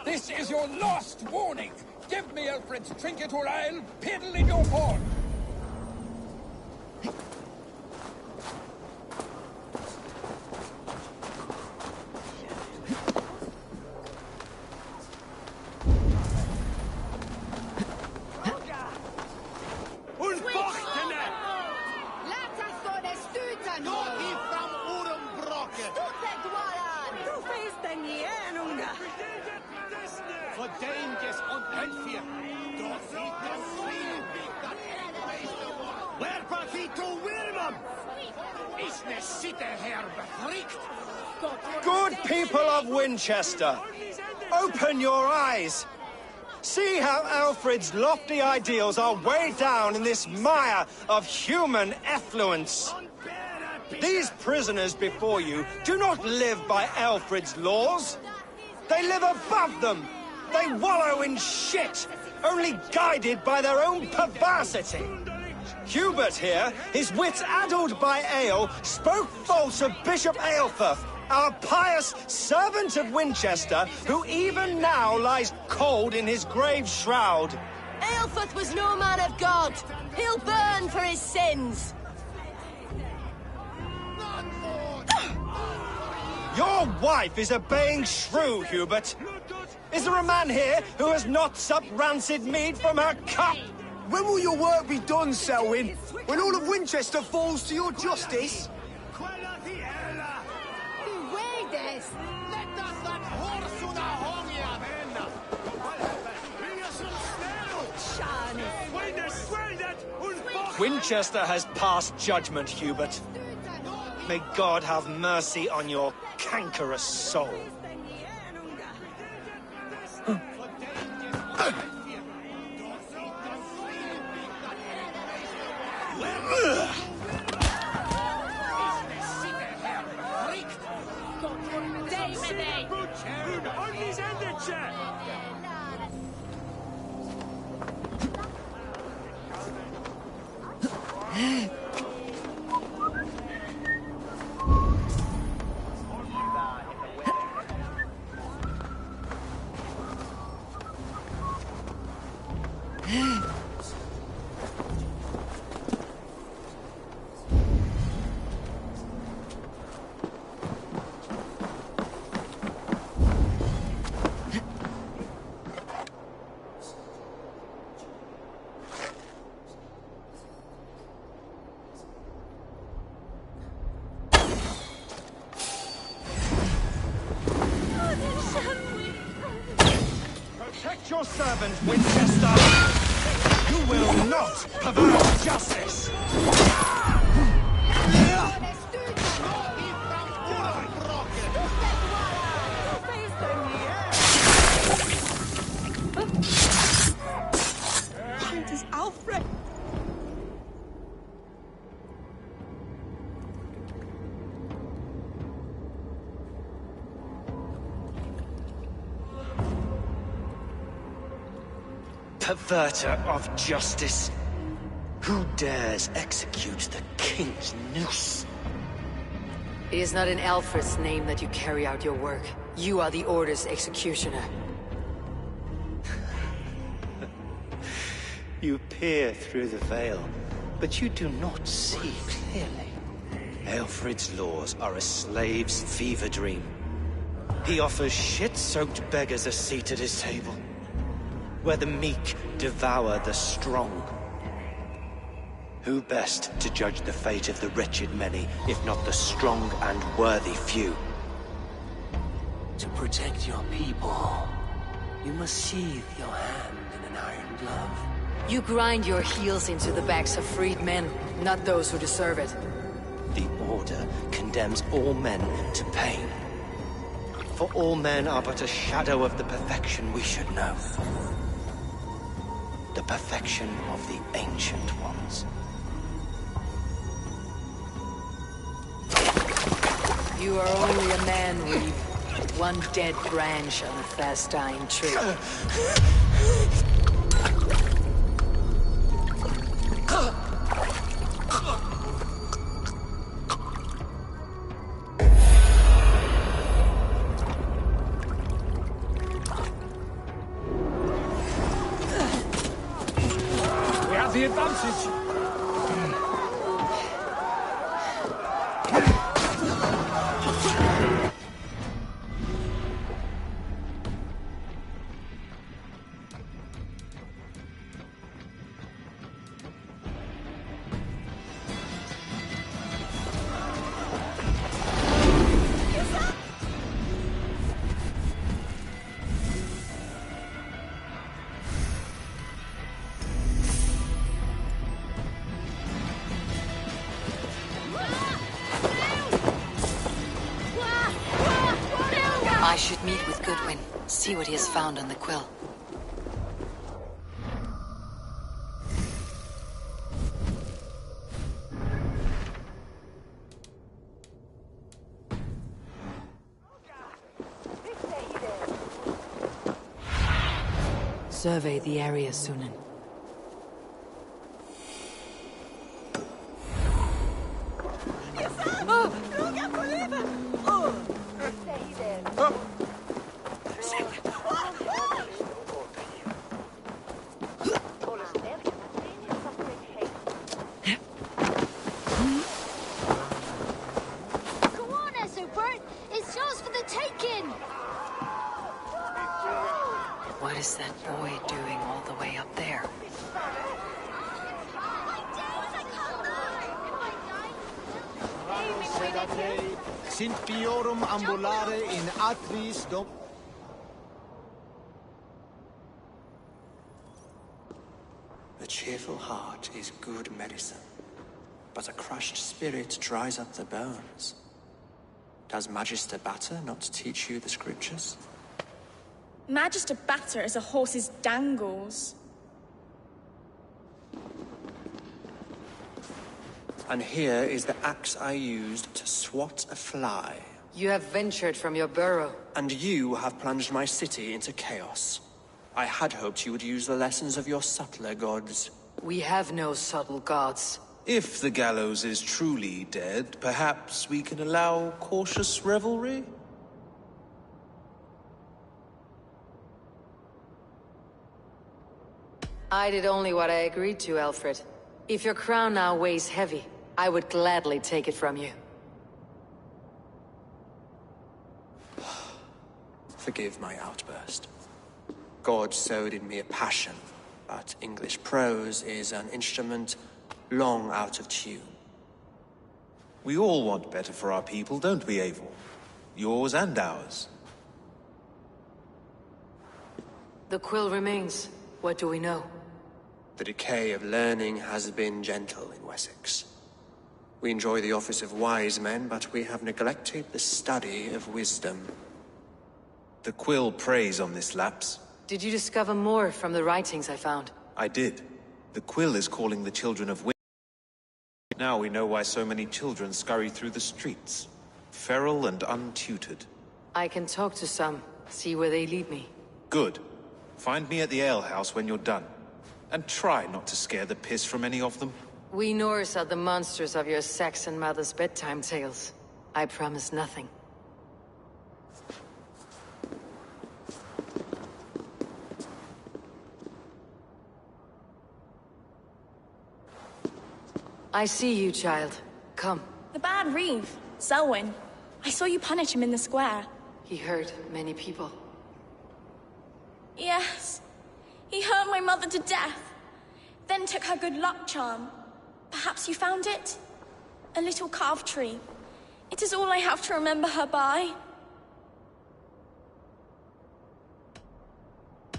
This is your last warning! Give me Alfred's trinket or I'll piddle in your horn! Good people of Winchester, open your eyes. See how Alfred's lofty ideals are weighed down in this mire of human effluence. These prisoners before you do not live by Alfred's laws. They live above them. They wallow in shit, only guided by their own perversity. Hubert here, his wits addled by ale, spoke false of Bishop Aelfirth, our pious servant of Winchester, who even now lies cold in his grave shroud. Aelfrith was no man of God. He'll burn for his sins. Your wife is a baying shrew, Hubert. Is there a man here who has not supped rancid mead from her cup? When will your work be done, Selwyn? When all of Winchester falls to your justice? Winchester has passed judgment, Hubert. May God have mercy on your cankerous soul. Protect your servant, Winchester! You will not pervert justice! It is Alfred. Perverter of justice. Who dares execute the king's noose? It is not in Alfred's name that you carry out your work. You are the Order's executioner. You peer through the veil, but you do not see clearly. Aelfred's laws are a slave's fever dream. He offers shit-soaked beggars a seat at his table, where the meek devour the strong. Who best to judge the fate of the wretched many, if not the strong and worthy few? To protect your people, you must sheathe your hand in an iron glove. You grind your heels into the backs of freed men, not those who deserve it. The Order condemns all men to pain. For all men are but a shadow of the perfection we should know. The perfection of the Ancient Ones. You are only a man, Reeve. One dead branch on a fast-dying tree. We have the advantage. I should meet with Goodwin, see what he has found on the quill. Survey the area, Sunan. What is that boy doing all the way up there? Sint Piorum ambulare in atris dom... A cheerful heart is good medicine, but a crushed spirit dries up the bones. Does Magister Batter not teach you the scriptures? Magister Batter is a horse's dangles. And here is the axe I used to swat a fly. You have ventured from your burrow. And you have plunged my city into chaos. I had hoped you would use the lessons of your subtler gods. We have no subtle gods. If the gallows is truly dead, perhaps we can allow cautious revelry? I did only what I agreed to, Alfred. If your crown now weighs heavy, I would gladly take it from you. Forgive my outburst. God sowed in me a passion, but English prose is an instrument long out of tune. We all want better for our people, don't we, Eivor? Yours and ours. The quill remains. What do we know? The decay of learning has been gentle in Wessex. We enjoy the office of wise men, but we have neglected the study of wisdom. The quill preys on this lapse. Did you discover more from the writings I found? I did. The quill is calling the children of Winchester. Now we know why so many children scurry through the streets, feral and untutored. I can talk to some, see where they lead me. Good. Find me at the alehouse when you're done. And try not to scare the piss from any of them. We Norse are the monsters of your Saxon mother's bedtime tales. I promise nothing. I see you, child. Come. The bad Reeve, Selwyn. I saw you punish him in the square. He hurt many people. Yes. He hurt my mother to death. Then took her good luck charm. Perhaps you found it? A little carved tree. It is all I have to remember her by.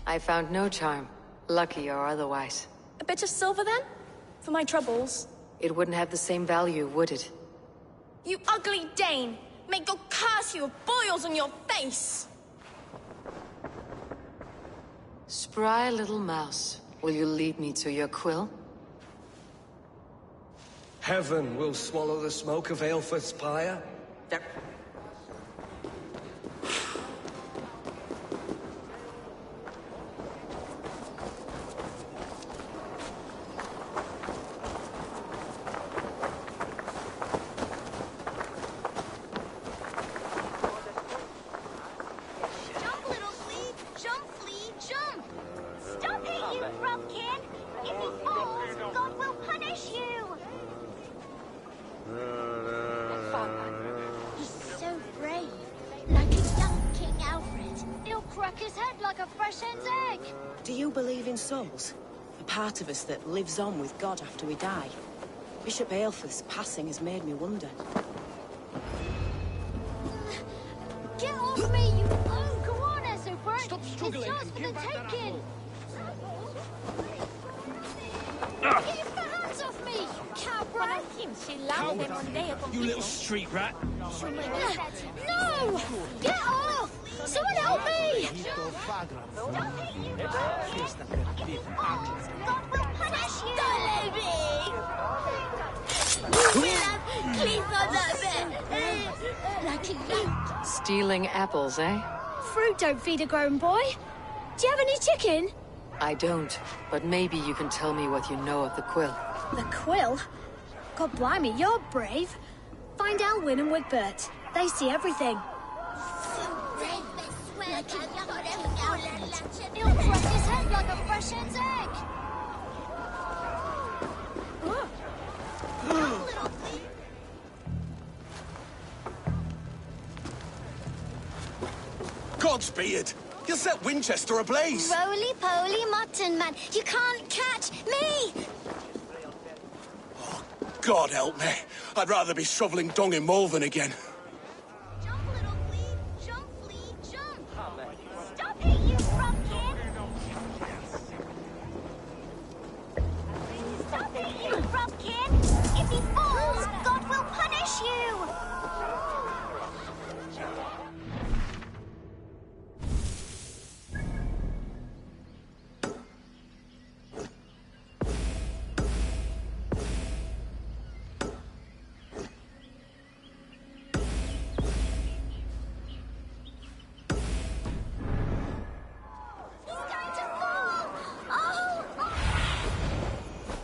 I found no charm, lucky or otherwise. A bit of silver, then? For my troubles. It wouldn't have the same value, would it? You ugly Dane! May God curse you with boils on your face! Spry little mouse, will you lead me to your quill? Heaven will swallow the smoke of Aelfred's pyre. Souls, a part of us that lives on with God after we die. Bishop Aelfred's passing has made me wonder. Get off me, you... Oh, go on, Ethelbert! Stop struggling and give back that apple! Get your hands off me, cabra! You little street rat! No! Get off! Someone help me! God will punish you! Stealing apples, eh? Fruit don't feed a grown boy. Do you have any chicken? I don't, but maybe you can tell me what you know of the quill. The quill? God blimey, you're brave. Find Elwyn and Wigbert. They see everything. He'll crack his head like a fresh hen's egg. Godspeed! You'll set Winchester ablaze. Roly-poly mutton man, you can't catch me! God help me. I'd rather be shoveling dung in Malvern again. Jump, little flea! Jump, flea, jump! Stop it, you frumkin! Stop it, you frumkin! If he falls, God will punish you!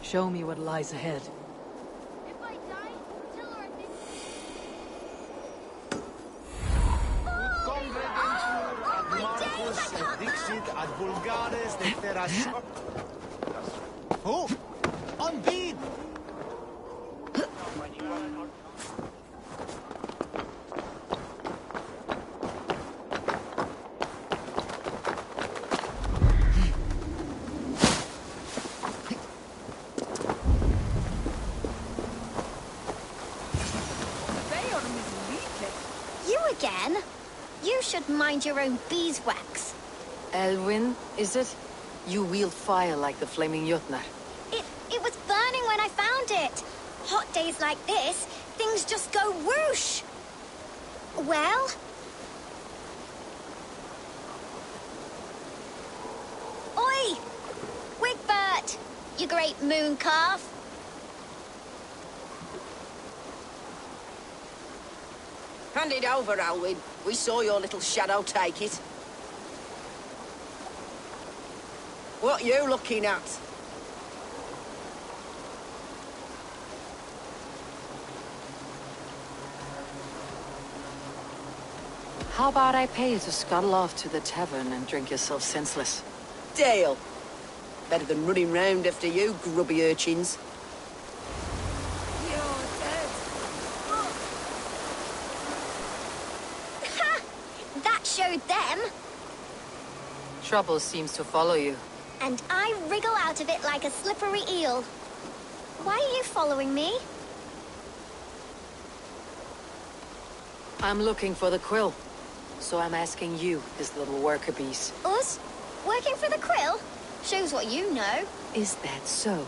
Show me what lies ahead. If I die, tell her I've been... Oh! On beat! You again? You should mind your own beeswax. Elwyn, is it? You wield fire like the flaming Jotnar. It was burning when I found it. Hot days like this, things just go whoosh. Well? Oi! Wigbert! You great moon calf. Hand it over, Alwyn. We saw your little shadow take it. What you looking at? How about I pay you to scuttle off to the tavern and drink yourself senseless? Deal. Better than running round after you, grubby urchins. That showed them. Trouble seems to follow you. And I wriggle out of it like a slippery eel. Why are you following me? I'm looking for the quill. So I'm asking you, his little worker bees. Us? Working for the quill? Shows what you know. Is that so?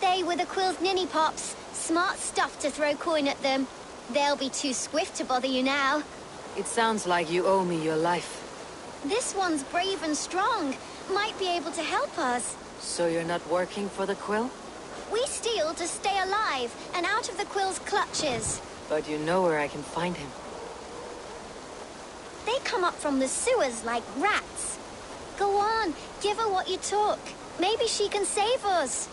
They were the quill's ninny pops. Smart stuff to throw coin at them. They'll be too swift to bother you now. It sounds like you owe me your life. This one's brave and strong. Might be able to help us. So you're not working for the quill? We steal to stay alive and out of the quill's clutches. But you know where I can find him. They come up from the sewers like rats. Go on, give her what you took. Maybe she can save us.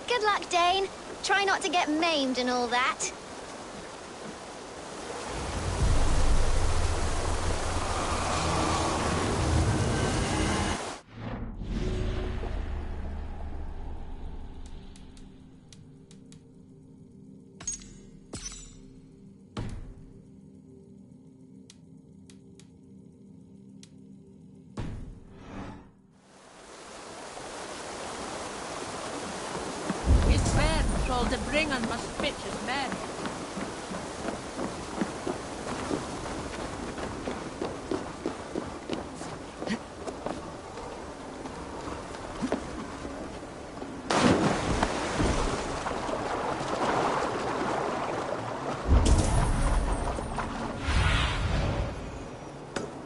Good luck, Dane. Try not to get maimed and all that. The bringer must pitch his men.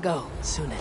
Go, Sune.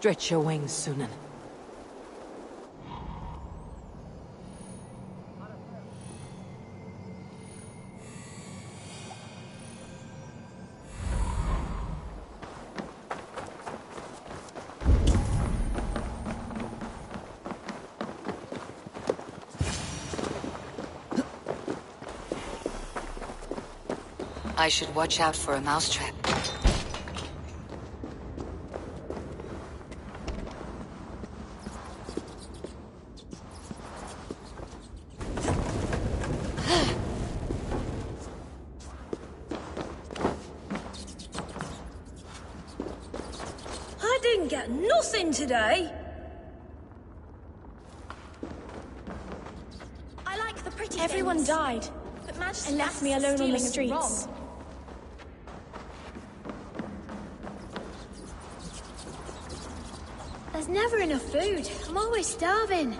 Stretch your wings, Sunan. I should watch out for a mousetrap. I didn't get nothing today. I like the pretty Everyone died, but Majesty and left me alone on the streets. There's never enough food. I'm always starving.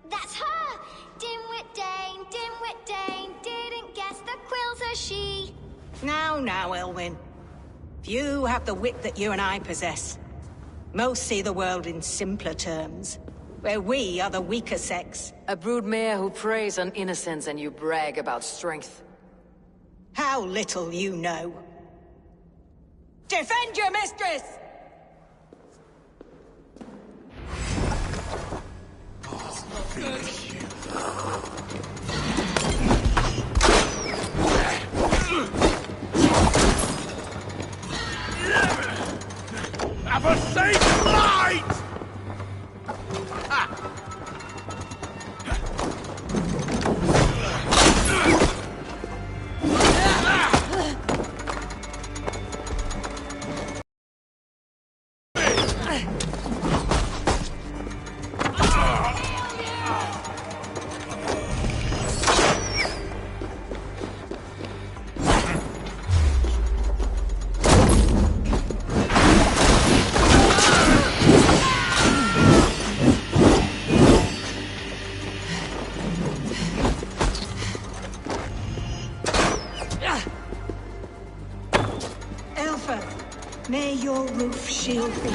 That's her! Dimwit Dane, didn't guess the quilter she. Now, Elwyn. Few have the wit that you and I possess. Most see the world in simpler terms, where we are the weaker sex. A broodmare who preys on innocence and you brag about strength. How little you know. Defend your mistress! Have a safe flight! May your roof shield thee.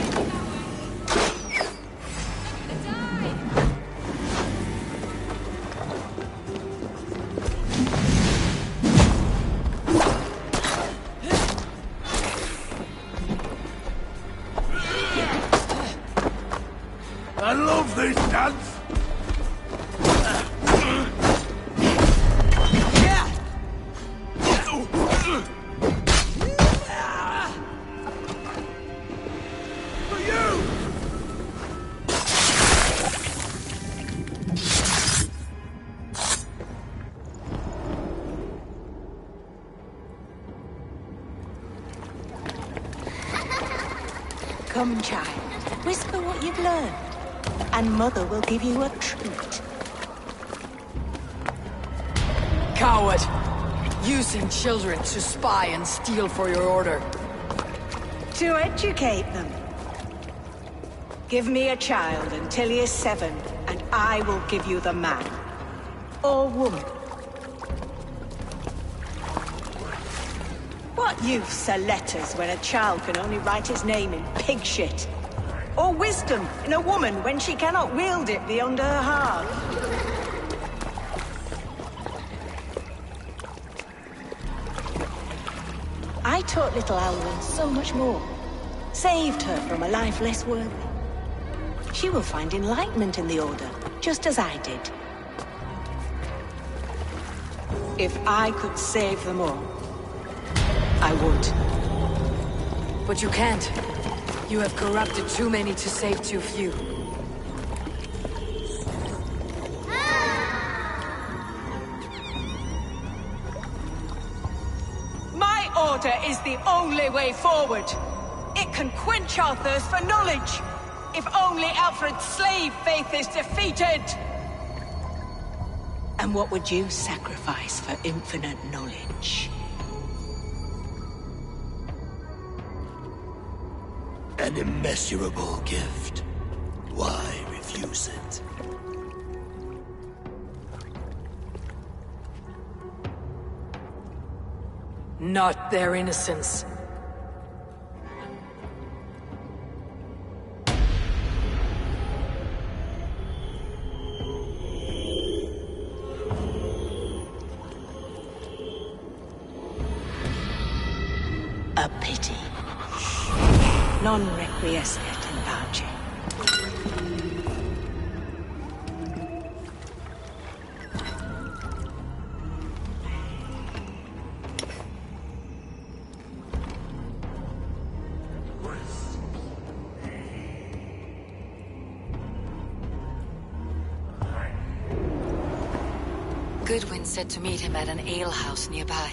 I love this dance! For you! Come, child. Whisper what you've learned, and Mother will give you a treat. Coward! Using children to spy and steal for your order. To educate them. Give me a child until he is 7, and I will give you the man. Or woman. What use are letters when a child can only write his name in pig shit? Or wisdom in a woman when she cannot wield it beyond her heart? I taught little Alwyn so much more. Saved her from a life less worthy. She will find enlightenment in the Order, just as I did. If I could save them all, I would. But you can't. You have corrupted too many to save too few. My order is the only way forward. It can quench our thirst for knowledge. If only Alfred's slave faith is defeated. And what would you sacrifice for infinite knowledge? An immeasurable gift. Why refuse it? Not their innocence. A pity. Non requiescat in pace. Goodwin said to meet him at an alehouse nearby.